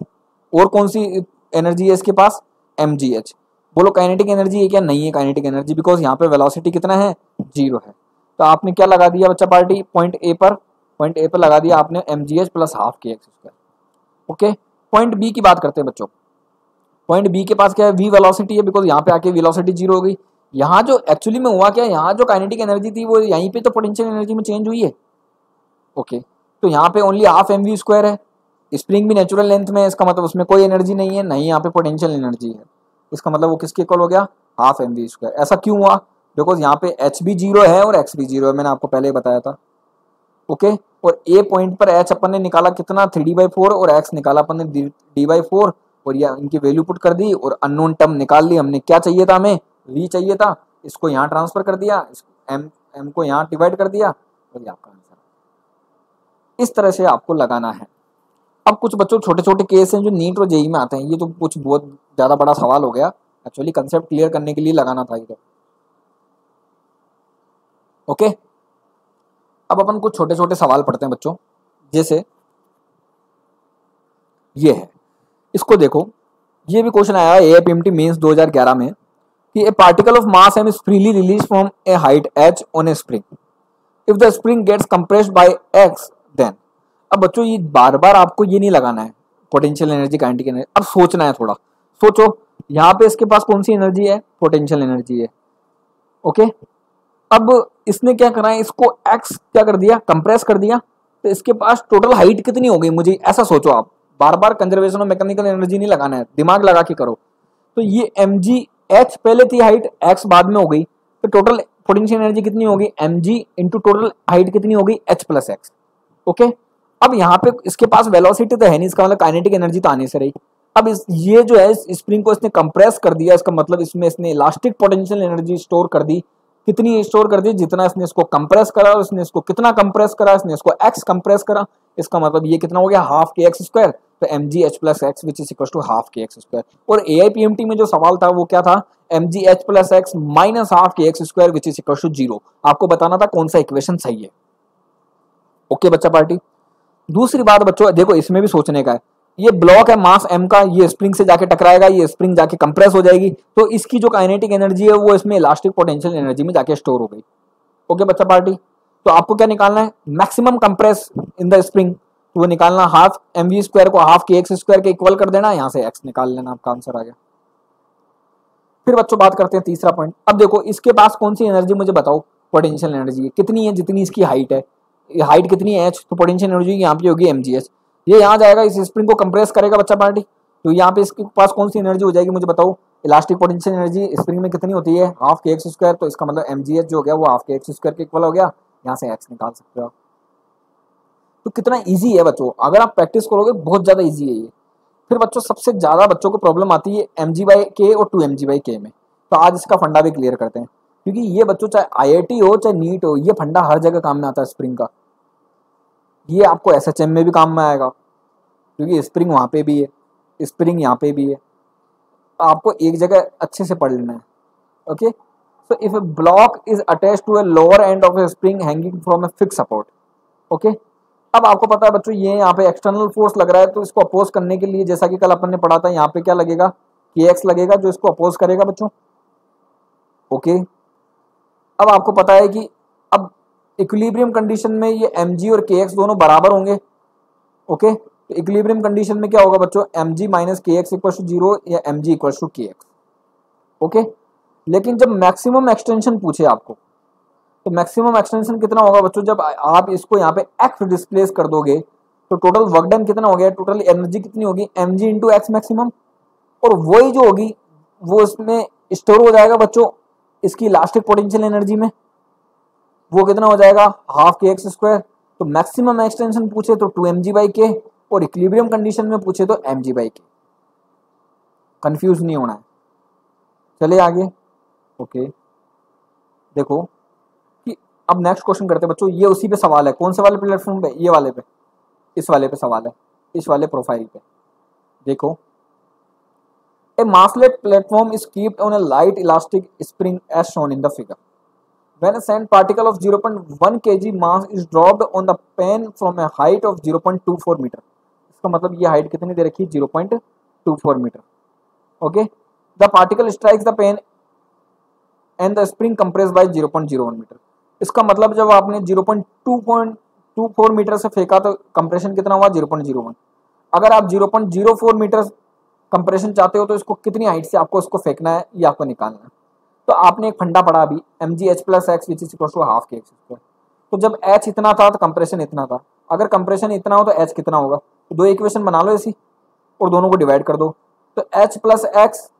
और कौन सी एनर्जी है इसके पास, mgh। बोलो काइनेटिक एनर्जी है क्या, नहीं है काइनेटिक एनर्जी, बिकॉज यहाँ पे वेलोसिटी कितना है, 0 है। तो आपने क्या लगा दिया बच्चा पार्टी, पॉइंट ए पर लगा दिया आपने mgh प्लस हाफ के x square. Okay, point B की बात करते हैं बच्चों। पॉइंट बी के पास क्या है, v वेलोसिटी है, बिकॉज यहाँ पे आके वेलोसिटी 0 हो गई। यहाँ जो एक्चुअली में हुआ क्या, यहाँ जो काइनेटिक एनर्जी थी वो यहीं पे तो पोटेंशियल एनर्जी में चेंज हुई है। ओके, तो यहाँ पे ओनली हाफ mv स्क्वायर है, स्प्रिंग भी नेचुरल लेंथ में है, इसका मतलब उसमें कोई एनर्जी नहीं है, नहीं यहाँ पे पोटेंशियल एनर्जी है, इसका मतलब वो किसके इक्वल हो गया, हाफ mv स्क्वायर। ऐसा क्यों हुआ, बिकॉज यहाँ पे h भी 0 है और x भी 0 है, मैंने आपको पहले ही बताया था। ओके, और ए पॉइंट पर h अपन ने निकाला कितना, 3d/4 और x निकाला अपन ने d/4, और ये इनकी वैल्यू पुट कर दी और अननोन टर्म निकाल ली हमने। क्या चाहिए था हमें, v चाहिए था, इसको यहाँ ट्रांसफर कर दिया, m को यहाँ डिवाइड कर दिया, और ये आपका आंसर। इस तरह से आपको लगाना है। अब कुछ बच्चों छोटे छोटे केस हैं जो नीट और जेई में आते हैं, ये तो कुछ बहुत ज्यादा बड़ा सवाल हो गया, एक्चुअली कंसेप्ट क्लियर करने के लिए लगाना था इधर। ओके, अब अपन कुछ छोटे छोटे सवाल पढ़ते हैं बच्चों, जैसे ये है, इसको देखो, ये भी क्वेश्चन आया है AIPMT मेंस 2011 में कि a particle of mass m is freely release from a height h on a spring, if the spring gets compressed by x then. अब बच्चों ये बार बार आपको ये नहीं लगाना है पोटेंशियल एनर्जी काइनेटिक एनर्जी, अब सोचना है थोड़ा, सोचो यहाँ पे इसके पास कौन सी एनर्जी है, पोटेंशियल एनर्जी है। ओके, अब इसने क्या करा है, इसको x क्या कर दिया, कंप्रेस कर दिया, तो इसके पास टोटल हाइट कितनी हो गई, मुझे ऐसा सोचो आप, बार बार कंजर्वेशन ऑफ मैकेनिकल एनर्जी नहीं लगाना है, दिमाग लगा के करो। तो ये mgh पहले थी हाइट, x बाद में हो गई, तो टोटल पोटेंशियल एनर्जी कितनी होगी, mg इंटू टोटल हाइट कितनी होगी, h प्लस x। ओके, अब यहाँ पे इसके पास वेलोसिटी तो है नहीं, इसका मतलब काइनेटिक एनर्जी तो आने से रही। अब ये जो है इस स्प्रिंग को इसने कंप्रेस कर दिया, इसका मतलब इसमें इसने इलास्टिक पोटेंशियल एनर्जी स्टोर कर दी। कितनी स्टोर कर दी, जितना इसने इसको कंप्रेस करा, इसने इसको कितना कंप्रेस करा, इसने इसको x कंप्रेस करा, इसका मतलब ये कितना हो गया, हाफ के एक्स स्क्वायर, तो mgh plus x which is equal to half के एक्स स्क्वायर। और AIPMT में जो सवाल था वो क्या था, mgh plus x minus half के x square which is equal to 0। आपको बताना था कौन सा इक्वेशन सही है। ओके बच्चा पार्टी, दूसरी बात बच्चों देखो, इसमें भी सोचने का है, ये ब्लॉक है मास m का, ये स्प्रिंग से जाके टकराएगा, ये स्प्रिंग जाके कंप्रेस हो जाएगी, तो इसकी जो काइनेटिक एनर्जी है वो इसमें इलास्टिक पोटेंशियल एनर्जी में जाके स्टोर हो गई। ओके बच्चा पार्टी, तो आपको क्या निकालना है, maximum compress in the spring, तो वो निकालना हाफ mv स्क्वायर को हाफ के एक्स स्क्वायर के इक्वल कर देना, यहाँ से x निकाल लेना, आपका आंसर आ गया। फिर बच्चों बात करते हैं तीसरा पॉइंट। अब देखो इसके पास कौन सी एनर्जी, मुझे बताओ पोटेंशियल एनर्जी कितनी है, जितनी इसकी हाइट है, हाइट कितनी है h, तो पोटेंशियल एनर्जी यहाँ पे होगी mgh। ये यहाँ जाएगा, इस स्प्रिंग को कंप्रेस करेगा बच्चा पार्टी, तो यहाँ पे इसके पास कौन सी एनर्जी हो जाएगी, मुझे बताओ। इलास्टिक पोटेंशियल एनर्जी स्प्रिंग में कितनी होती है, हाफ के एक्स स्क्वायर, तो इसका मतलब mgh जो हो गया वो हाफ के एक्स स्क्वायर के इक्वल हो गया, यहाँ से x निकाल सकते हो। तो कितना ईजी है बच्चों, अगर आप प्रैक्टिस करोगे बहुत ज्यादा ईजी है ये। फिर बच्चों सबसे ज्यादा बच्चों को प्रॉब्लम आती है mg/k और 2mg/k में, तो आज इसका फंडा भी क्लियर करते हैं, क्योंकि ये बच्चों चाहे IIT हो चाहे नीट हो, ये फंडा हर जगह काम में आता है स्प्रिंग का। ये आपको SHM में भी काम में आएगा, क्योंकि स्प्रिंग वहां पे भी है, स्प्रिंग यहाँ पे भी है, तो आपको एक जगह अच्छे से पढ़ लेना है। Okay, so if a block is attach to a lower end of a spring hanging from a fix support. Okay, अब आपको पता है बच्चों ये यहाँ पे एक्सटर्नल फोर्स लग रहा है, तो इसको अपोज करने के लिए जैसा कि कल अपन ने पढ़ा था, यहाँ पे क्या लगेगा, kx लगेगा जो इसको अपोज करेगा बच्चों। ओके, अब आपको पता है कि अब इक्विलिब्रियम कंडीशन में ये mg और kx दोनों बराबर होंगे। ओके, तो इक्विलिब्रियम कंडीशन में क्या होगा बच्चों, mg minus kx equal to 0 या mg equal to kx। Okay, लेकिन जब मैक्सिमम एक्सटेंशन पूछे आपको, तो मैक्सिमम एक्सटेंशन कितना होगा बच्चों, जब आप इसको यहाँ पे x डिस्प्लेस कर दोगे तो टोटल वर्क डन कितना हो गया, टोटल एनर्जी कितनी होगी, mg इंटू एक्स मैक्सिमम, और वही जो होगी वो इसमें स्टोर हो जाएगा बच्चों इसकी इलास्टिक पोटेंशियल एनर्जी में, वो कितना हो जाएगा हाफ के एक्स स्क्वायर। तो मैक्सिमम एक्सटेंशन पूछे तो 2mg बाई के, और इक्विलिब्रियम कंडीशन में पूछे तो mg बाई के। कंफ्यूज नहीं होना है, चलिए आगे। ओके, देखो कि अब नेक्स्ट क्वेश्चन करते हैं बच्चों, ये उसी पे सवाल है, कौन से वाले प्लेटफॉर्म पे, ये वाले पे, इस वाले पे सवाल है, इस वाले प्रोफाइल पे। देखो, a masslet platform is kept on a light elastic spring as shown in the figure. When a sand particle of 0.1 kg mass is dropped on the pan from a height of 0.24 metre, इसका मतलब ये हाइट कितनी दे रखी है, 0.24 metre. Okay, the particle strikes the pen and the spring compress by 0.01 metre. इसका मतलब जब आपने 0.24 मीटर से फेंका तो कंप्रेशन कितना हुआ, 0.01। अगर आप 0.04 मीटर कंप्रेशन चाहते हो तो इसको कितनी हाइट से आपको इसको फेंकना है, ये आपको निकालना है। तो आपने एक फंडा पढ़ा अभी, mg h plus x which is equal to half के एक्स स्क्वायर। तो जब h इतना था तो कंप्रेशन इतना था, अगर कंप्रेशन इतना हो तो h कितना होगा, तो दो इक्वेशन बना लो ऐसी और दोनों को डिवाइड कर दो। तो h प्लस एक्स,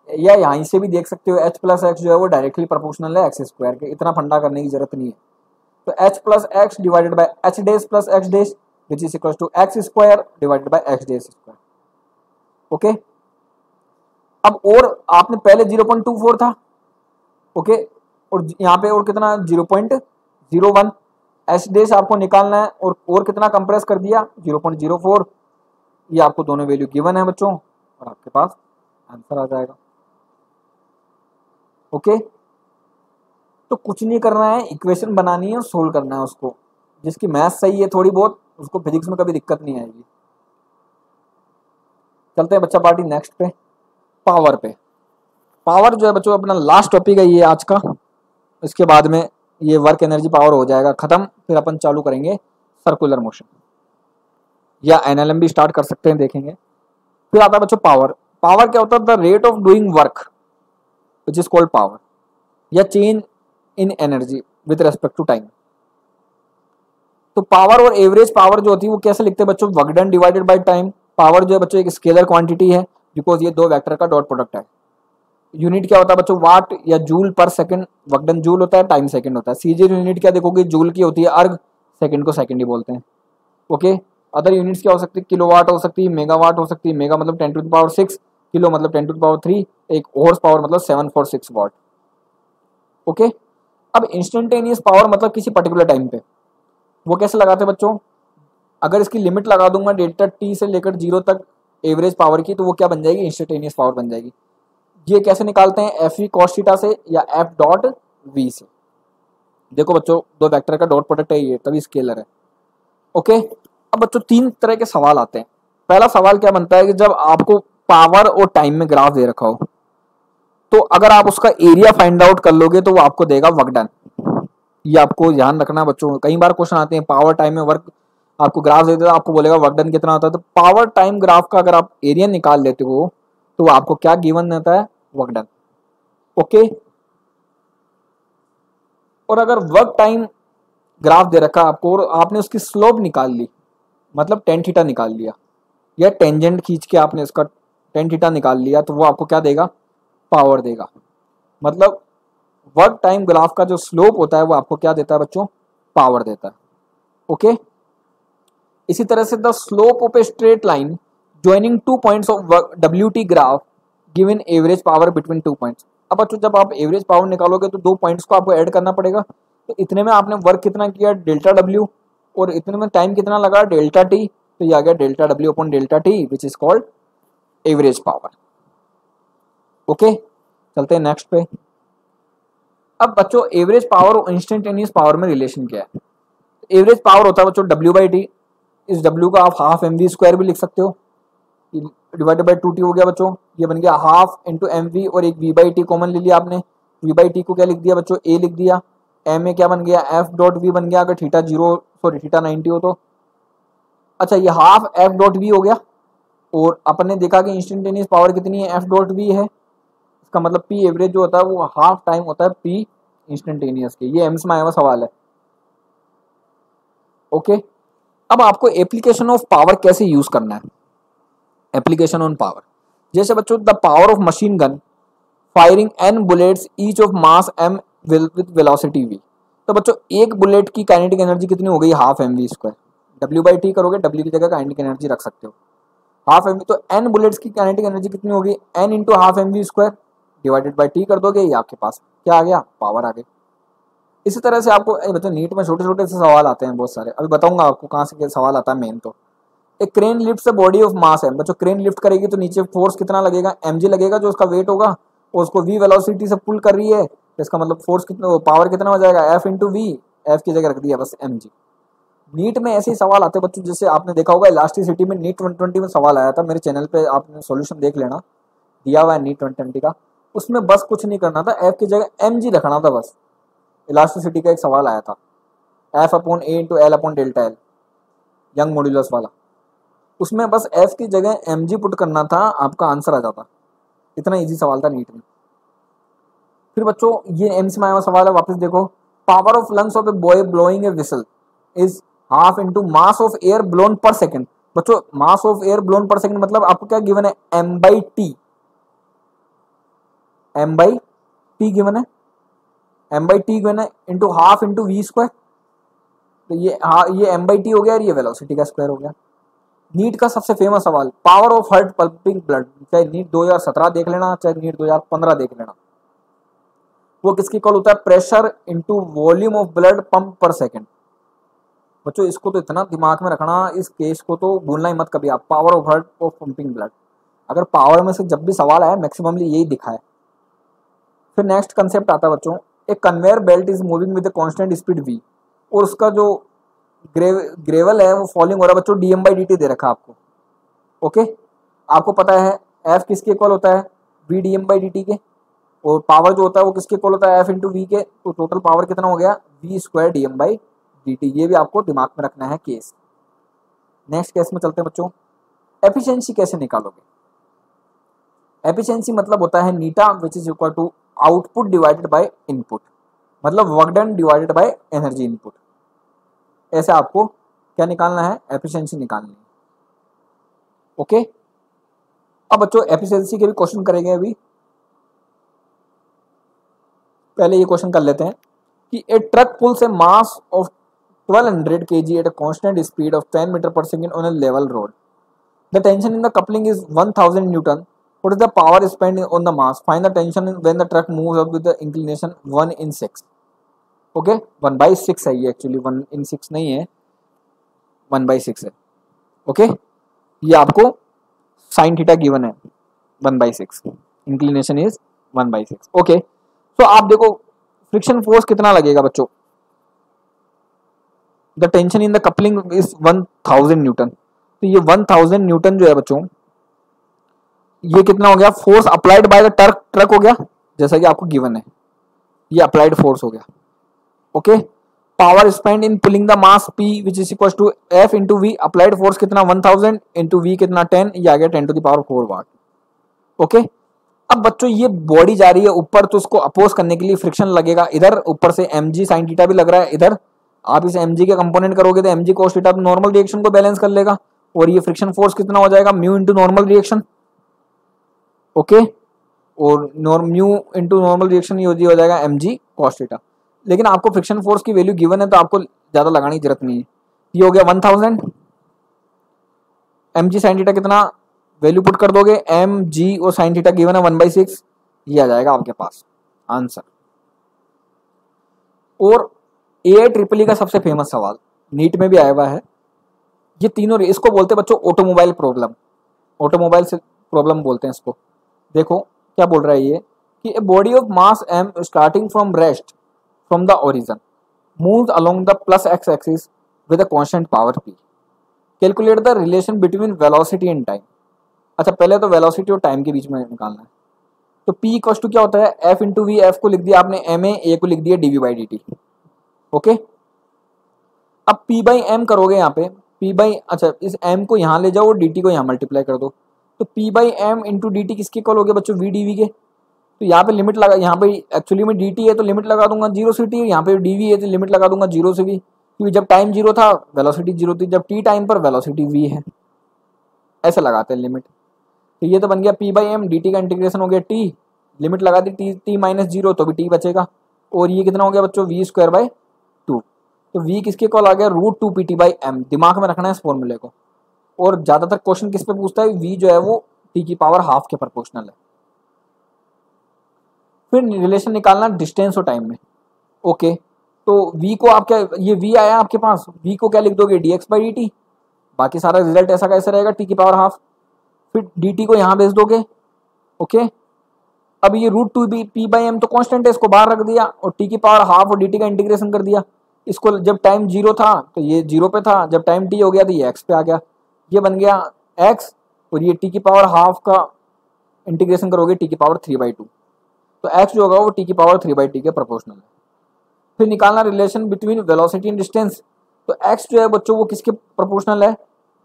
या यहाँ से भी देख सकते हो h प्लस एक्स जो है वो डायरेक्टली प्रोपोर्शनल है एक्स स्क्वायर के, इतना फंडा करने की जरूरत नहीं है। तो h plus x divided by h dash plus x dash which is equal to x square divided by x dash square. Okay, अब और आपने पहले 0.24 था, ओके, और यहाँ पे और कितना 0.01 एच डेश आपको निकालना है, और कितना कंप्रेस कर दिया 0.04। ये आपको दोनों वैल्यू गिवन है बच्चों, और आपके पास आंसर आ जाएगा। ओके, तो कुछ नहीं करना है, इक्वेशन बनानी है और सोल्व करना है उसको। जिसकी मैथ सही है थोड़ी बहुत, उसको फिजिक्स में कभी दिक्कत नहीं आएगी। चलते हैं बच्चा पार्टी नेक्स्ट पे, पावर पे। पावर जो है बच्चों अपना लास्ट टॉपिक है ये आज का, इसके बाद में ये वर्क एनर्जी पावर हो जाएगा खत्म, फिर अपन चालू करेंगे सर्कुलर मोशन, या एनएलएम भी स्टार्ट कर सकते हैं, देखेंगे। फिर आता है बच्चों पावर। पावर क्या होता है, the rate of doing work which is called power, या change in energy with respect to time. तो पावर और एवरेज पावर जो होती है वो कैसे लिखते हैं बच्चों, work done divided by time. Power जो है बच्चों एक स्केलर क्वांटिटी है, बिकॉज ये दो वेक्टर का डॉट प्रोडक्ट है। यूनिट क्या होता है बच्चों, वाट या जूल पर सेकंड, वर्क डन जूल होता है, टाइम सेकंड होता है। सीजी यूनिट क्या देखोगे, जूल की होती है, अर्ग सेकंड को सेकंड ही बोलते हैं। ओके, अदर यूनिट्स क्या हो सकती है, किलोवाट हो सकती है, मेगावाट हो सकती है, मेगा मतलब 10 टू द पावर 6, किलो मतलब 10 टू द पावर 3, एक हॉर्स पावर मतलब 746 वाट। ओके, अब इंस्टेंटेनियस पावर मतलब किसी पर्टिकुलर टाइम पे, वो कैसे लगाते हैं बच्चों, अगर इसकी लिमिट लगा दूंगा डेल्टा टी से लेकर 0 तक एवरेज पावर की, तो वो क्या बन जाएगी, इंस्टेंटेनियस पावर बन जाएगी। ये कैसे निकालते हैं, एफ ई कॉस थीटा से या एफ डॉट वी से। देखो बच्चों दो वेक्टर का डॉट प्रोडक्ट है ये, तभी स्केलर है। ओके, अब बच्चों तीन तरह के सवाल आते हैं। पहला सवाल क्या बनता है कि जब आपको पावर और टाइम में ग्राफ दे रखा हो, तो अगर आप उसका एरिया फाइंड आउट कर लोगे तो वो आपको देगा वर्क डन। ये आपको ध्यान रखना बच्चों, कई बार क्वेश्चन आते हैं पावर टाइम में वर्क, आपको ग्राफ दे देगा, आपको बोलेगा वर्क डन कितना होता है। तो पावर टाइम ग्राफ का अगर आप एरिया निकाल लेते हो तो आपको क्या गिवन रहता है, वर्क डन। ओके, और अगर वर्क टाइम ग्राफ दे रखा आपको और आपने उसकी स्लोप निकाल ली, मतलब टेन थीटा निकाल लिया, या टेंजेंट खींच के आपने इसका टेन थीटा निकाल लिया, तो वो आपको क्या देगा, पावर देगा। मतलब वर्क टाइम ग्राफ का जो स्लोप होता है वो आपको क्या देता है बच्चों, पावर देता है। ओके, इसी तरह से the slope of a straight line joining 2 points of WT graph given average power between 2 points. अब बच्चों जब आप एवरेज पावर निकालोगे तो 2 पॉइंट्स को आपको ऐड करना पड़ेगा। तो इतने में आपने वर्क कितना किया, डेल्टा डब्ल्यू, और इतने में टाइम कितना लगा, डेल्टा टी। तो ये आ गया delta W upon delta T which is called average power. Okay, चलते हैं नेक्स्ट पे। अब बच्चों एवरेज पावर और इंस्टेंटेनियस पावर में रिलेशन क्या है। एवरेज पावर होता है बच्चों डब्ल्यू बाई टी, इस डब्ल्यू का आप हाफ एम वी स्क्वायर भी लिख सकते हो, डिवाइडेड बाई 2t हो गया बच्चों, ये बन गया हाफ इंटू एम वी, और एक v बाई टी कॉमन ले लिया आपने, v बाई टी को क्या लिख दिया बच्चों, a लिख दिया, एम ए क्या बन गया, एफ डॉट वी बन गया, अगर थीटा 0 सॉरी थीटा 90 हो तो। अच्छा ये हाफ एफ डॉट वी हो गया, और अपन ने देखा कि इंस्टेंटेनियस पावर कितनी है, एफ डॉट वी है। इसका मतलब पी एवरेज जो होता है वो हाफ टाइम होता है पी इंस्टेंटेनियस के। ये एम्स में आया हुआ सवाल है। ओके, अब आपको एप्लीकेशन ऑफ पावर कैसे यूज करना है। एप्लीकेशन ऑन पावर, जैसे बच्चों the power of machine gun firing n bullets each of mass m with velocity v. तो बच्चों एक बुलेट की काइनेटिक एनर्जी कितनी हो गई, हाफ एम वी स्क्वायर। डब्ल्यू बाई टी करोगे, डब्ल्यू की जगह काइनेटिक एनर्जी रख सकते हो हाफ एम वी। तो एन बुलेट्स की काइनेटिक एनर्जी कितनी होगी, n into half M v square divided by t कर दोगे, ये आपके पास क्या आ गया, पावर आ गई। इसी तरह से आपको बच्चों नीट में छोटे छोटे से सवाल आते हैं बहुत सारे, अभी बताऊंगा आपको कहाँ से सवाल आता है मेन। तो एक क्रेन लिफ्ट से बॉडी ऑफ मास है बच्चों, क्रेन लिफ्ट करेगी तो नीचे फोर्स कितना लगेगा, mg लगेगा जो उसका वेट होगा, और उसको v वेलोसिटी से पुल कर रही है, तो इसका मतलब फोर्स कितना, पावर कितना हो जाएगा, f इंटू वी, एफ की जगह रख दिया बस mg। नीट में ऐसे ही सवाल आते हैं बच्चों, जैसे आपने देखा होगा इलास्टिसिटी में नीट 2020 में सवाल आया था, मेरे चैनल पे आपने सॉल्यूशन देख लेना, दिया हुआ है नीट 2020 का। उसमें बस कुछ नहीं करना था, एफ की जगह mg रखना था बस। इलास्टिसिटी का एक सवाल आया था, F upon A into L upon delta L, Young modulus वाला, उसमें बस f की जगह mg पुट करना था, आपका आंसर आ जाता। इतना इजी सवाल था नीट में। फिर बच्चों ये एम से आया हुआ सवाल है, वापस देखो, power of lungs of a boy blowing a whistle is half into mass of air blown per second. बच्चों mass of air blown per second मतलब आपको क्या गिवन है, m by t, m by t given है, m बाई टी गिवन है into half into v square. तो ये m बाई टी हो गया और ये वेलोसिटी का स्क्वायर हो गया। नीट का सबसे फेमस सवाल, power of heart pumping blood, चाहे नीट 2017 देख लेना चाहे नीट 2015 देख लेना, वो किसकी इक्वल होता है, pressure into volume of blood pump पर सेकंड। बच्चों इसको तो इतना दिमाग में रखना, इस केस को तो भूलना ही मत कभी आप, power of heart of pumping blood. अगर पावर में से जब भी सवाल आया मैक्सिममली यही दिखा है। फिर नेक्स्ट कंसेप्ट आता है बच्चों, एक conveyor belt is moving with constant speed v, और उसका जो ग्रेवल है वो फॉलिंग हो रहा है बच्चों, डीएम बाई डी टी दे रखा है आपको। ओके, आपको पता है एफ किसके इक्वल होता है, v d m by d t के, और पावर जो होता है वो किसके इक्वल होता है, एफ इंटू वी के। तो टोटल पावर कितना हो गया, v square d m by d t. ये भी आपको दिमाग में रखना है केस। नेक्स्ट केस में चलते हैं बच्चों, एफिशिएंसी कैसे निकालोगे। एफिशिएंसी मतलब होता है eta which is equal to output divided by input, मतलब work done divided by energy input. ऐसे आपको क्या निकालना है, एफिशिएंसी निकालनी है। ओके, अब बच्चों एफिशिएंसी के भी क्वेश्चन करेंगे अभी। पहले ये क्वेश्चन कर लेते हैं कि a truck pulls a mass of 1200 kg at a constant speed of 10 metre per second on a level road. The tension in the coupling is 1000 newton. What is the power spend on the mass, find the tension when the truck moves up with the inclination 1/6। Okay, 1/6 है ये, एक्चुअली 1/6 नहीं है, 1/6 है। ओके, ये आपको साइन थीटा गिवन है 1/6, इंक्लिनेशन इज 1/6। ओके, तो आप देखो फ्रिक्शन फोर्स कितना लगेगा बच्चों, the tension in the coupling is 1000 Newton. तो ये 1000 न्यूटन जो है बच्चों, ये कितना हो गया, force applied by the truck हो गया, जैसा कि आपको गिवन है, ये अप्लाइड फोर्स हो गया। Okay, power spend in pulling the mass P which is equal to F into v, applied force कितना 1000 इंटू वी कितना 10, ये आ गया 10 to the power 4 watt. Okay, अब बच्चों ये बॉडी जा रही है ऊपर, तो उसको अपोज करने के लिए फ्रिक्शन लगेगा, इधर ऊपर से mg साइन थीटा भी लग रहा है, इधर आप इसे mg के कंपोनेंट करोगे तो mg cos theta normal reaction को बैलेंस कर लेगा, और ये फ्रिक्शन फोर्स कितना हो जाएगा, mu into normal reaction. Okay, और म्यू इंटू नॉर्मल रिएक्शन ये हो जाएगा mg cos थीटा। लेकिन आपको फ्रिक्शन फोर्स की वैल्यू गिवन है तो आपको ज्यादा लगाने की जरूरत नहीं है। ये हो गया 1000, mg साइन थीटा कितना, वैल्यू पुट कर दोगे, mg और साइन थीटा गिवन है 1/6, ये आ जाएगा आपके पास आंसर। और AIEEE का सबसे फेमस सवाल नीट में भी आया हुआ है, ये तीनों, इसको बोलते हैं बच्चों ऑटोमोबाइल प्रॉब्लम, ऑटोमोबाइल से प्रॉब्लम बोलते हैं इसको। देखो क्या बोल रहा है ये, कि a body of mass m starting from rest from the origin moves along the plus x axis with a constant power p. Calculate the relation between velocity and time. अच्छा पहले तो वेलोसिटी और टाइम के बीच में निकालना है। तो p इक्वल टू क्या होता है, f इंटू वी, f को लिख दिया आपने ma, a को लिख दिया dv बाई dt। ओके, अब P बाई एम करोगे यहाँ पे, P बाई, अच्छा इस m को यहाँ ले जाओ और dt को यहाँ मल्टीप्लाई कर दो, तो P by m into d t किसके इक्वल हो गया बच्चों, v dv के। तो यहाँ पे लिमिट लगा, यहाँ पे एक्चुअली में dt है तो लिमिट लगा दूंगा 0 से t, यहाँ पे dv है तो लिमिट लगा दूंगा 0 से v, क्योंकि जब टाइम 0 था वेलोसिटी 0 थी, जब t टाइम पर वेलोसिटी v है, ऐसे लगाते हैं लिमिट। तो ये तो बन गया P बाई एम, dt का इंटीग्रेशन हो गया t, लिमिट लगा दी t माइनस 0 तो भी t बचेगा, और ये कितना हो गया बच्चों, v स्क्वायर बाई 2। तो v किसके इक्वल आ गया, √2 pt बाई एम, दिमाग में रखना है इस फॉर्मूले को। और ज्यादातर क्वेश्चन किस पे पूछता है, v जो है वो t की पावर हाफ के प्रोपोर्शनल है। फिर रिलेशन निकालना डिस्टेंस और टाइम में। ओके, तो v को आप क्या, ये v आया आपके पास, v को क्या लिख दोगे, dx बाई डी टी, बाकी सारा रिजल्ट ऐसा कैसे रहेगा, t की पावर हाफ, फिर dt को यहाँ भेज दोगे। ओके, अब ये √2 p बाई एम तो कांस्टेंट है, इसको बाहर रख दिया और t की पावर हाफ और dt का इंटीग्रेशन कर दिया। इसको जब टाइम 0 था तो ये 0 पे था, जब टाइम t हो गया तो ये x पे आ गया, ये बन गया x, और ये t की पावर हाफ का इंटीग्रेशन करोगे t की पावर 3/2, तो x जो होगा वो t की पावर 3/t के प्रोपोर्शनल है। फिर निकालना relation between velocity and distance, तो x जो है बच्चों वो किसके प्रोपोर्शनल है,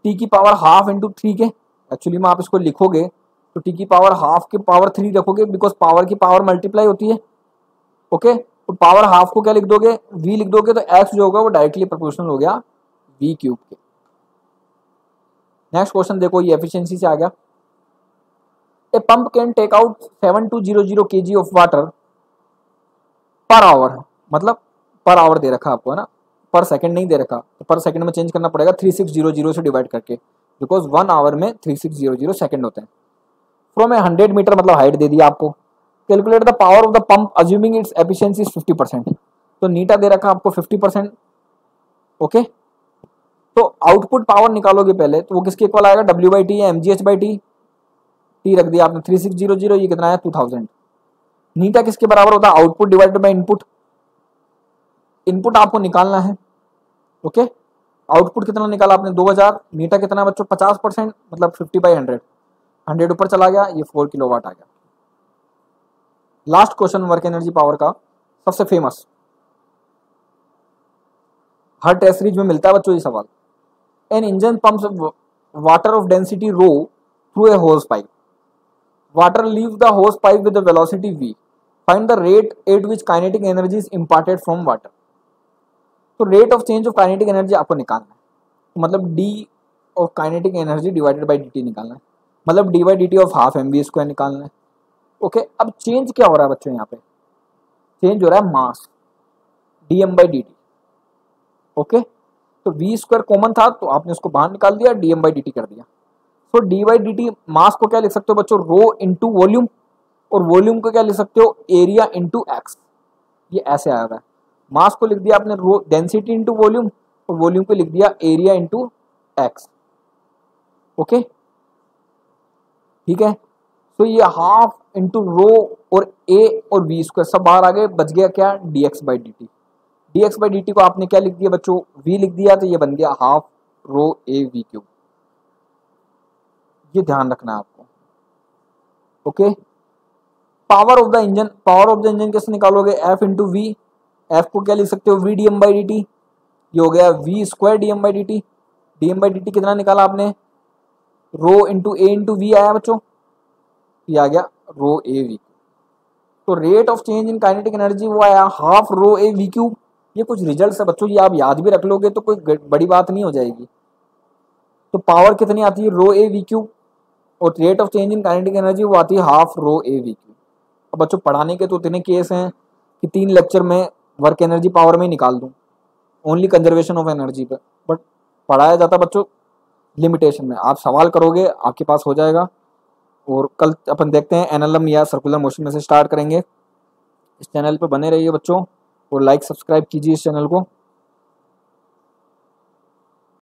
t की पावर हाफ इंटू 3 के। एक्चुअली में आप इसको लिखोगे तो t की पावर हाफ के पावर 3 रखोगे, बिकॉज पावर की पावर मल्टीप्लाई होती है। ओके, तो पावर हाफ को क्या लिख दोगे, v लिख दोगे, तो x जो होगा वो डायरेक्टली प्रोपोर्शनल हो गया v क्यूब के। नेक्स्ट क्वेश्चन देखो, ये एफिशिएंसी से आ गया। A pump can take out 7200 kg of water per hour, मतलब पर आवर दे रखा आपको है ना, पर सेकंड नहीं दे रखा, तो पर सेकंड में चेंज करना पड़ेगा 3600 से डिवाइड करके, बिकॉज 1 आवर में 3600 सेकंड होते हैं। फ्रॉम ए 100 मीटर, मतलब हाइट दे दिया आपको। Calculate the power of the pump assuming its efficiency is 50%, तो नीटा दे रखा आपको 50%। ओके, तो आउटपुट पावर निकालोगे पहले, तो वो किसके इक्वल आएगा, W बाई टी या mgh बाई टी, टी रख दिया आपने 3600, ये कितना है 2000। नीटा किसके बराबर होता है, output divided by input, input आपको निकालना है। ओके, आउटपुट कितना निकाला आपने 2000, नीटा कितना बच्चों 50%, मतलब 50/100, 100 ऊपर चला गया, ये 4 किलोवाट आ गया। Last question work energy power का, सबसे फेमस, हर टेस्ट सीरीज में मिलता है बच्चों ये सवाल। An engine pumps water of density rho through a hose pipe, water leave the hose pipe with the velocity v, find the rate at which kinetic energy is imparted from water. तो rate of change of kinetic energy आपको निकालना है, तो मतलब d of kinetic energy divided by dt निकालना है, मतलब d by d t of half mv square निकालना है। ओके, अब चेंज क्या हो रहा है बच्चों, यहाँ पे चेंज हो रहा है मास, dm बाई dt। ओके, तो v स्क्वायर कॉमन था तो आपने उसको बाहर निकाल दिया, dm बाई dt कर दिया। सो d बाई dt मास को क्या लिख सकते हो बच्चों, रो इंटू वॉल्यूम, और वॉल्यूम को क्या लिख सकते हो, एरिया इंटू एक्स, ये ऐसे आया है। मास को लिख दिया आपने रो डेंसिटी इंटू वॉल्यूम, और वॉल्यूम को लिख दिया एरिया इंटू एक्स। ओके, ठीक है, तो ये हाफ इंटू रो और ए और वी स्क्वायर सब बाहर आ गए, बच गया क्या, dx by d T. dx by d T को आपने क्या लिख दिया बच्चों, v लिख दिया, तो ये बन गया half rho a v cube. ये ध्यान रखना है आपको। Okay, power of the engine, power of the engine कैसे निकालोगे, एफ इंटू वी, एफ को क्या लिख सकते हो, v d m by d t, ये हो गया v square d m by d t. D m by d t कितना निकाला आपने, rho into a into v आया बच्चों, ये आ गया रो ए वी। तो rate of change in kinetic energy वो आया half rho a v cube. ये कुछ रिजल्ट्स है बच्चों, ये आप याद भी रख लोगे तो कोई बड़ी बात नहीं हो जाएगी। तो पावर कितनी आती है, रो ए वी क्यूब, और rate of change in kinetic energy वो आती है half rho a v cube. अब बच्चों पढ़ाने के तो इतने केस हैं कि 3 लेक्चर में वर्क एनर्जी पावर में ही निकाल दूँ, ओनली कंजर्वेशन ऑफ एनर्जी पर, बट पढ़ाया जाता बच्चों लिमिटेशन में। आप सवाल करोगे आपके पास हो जाएगा, और कल अपन देखते हैं एनएलएम या सर्कुलर मोशन में से स्टार्ट करेंगे। इस चैनल पर बने रहिए बच्चों, और लाइक सब्सक्राइब कीजिए इस चैनल को।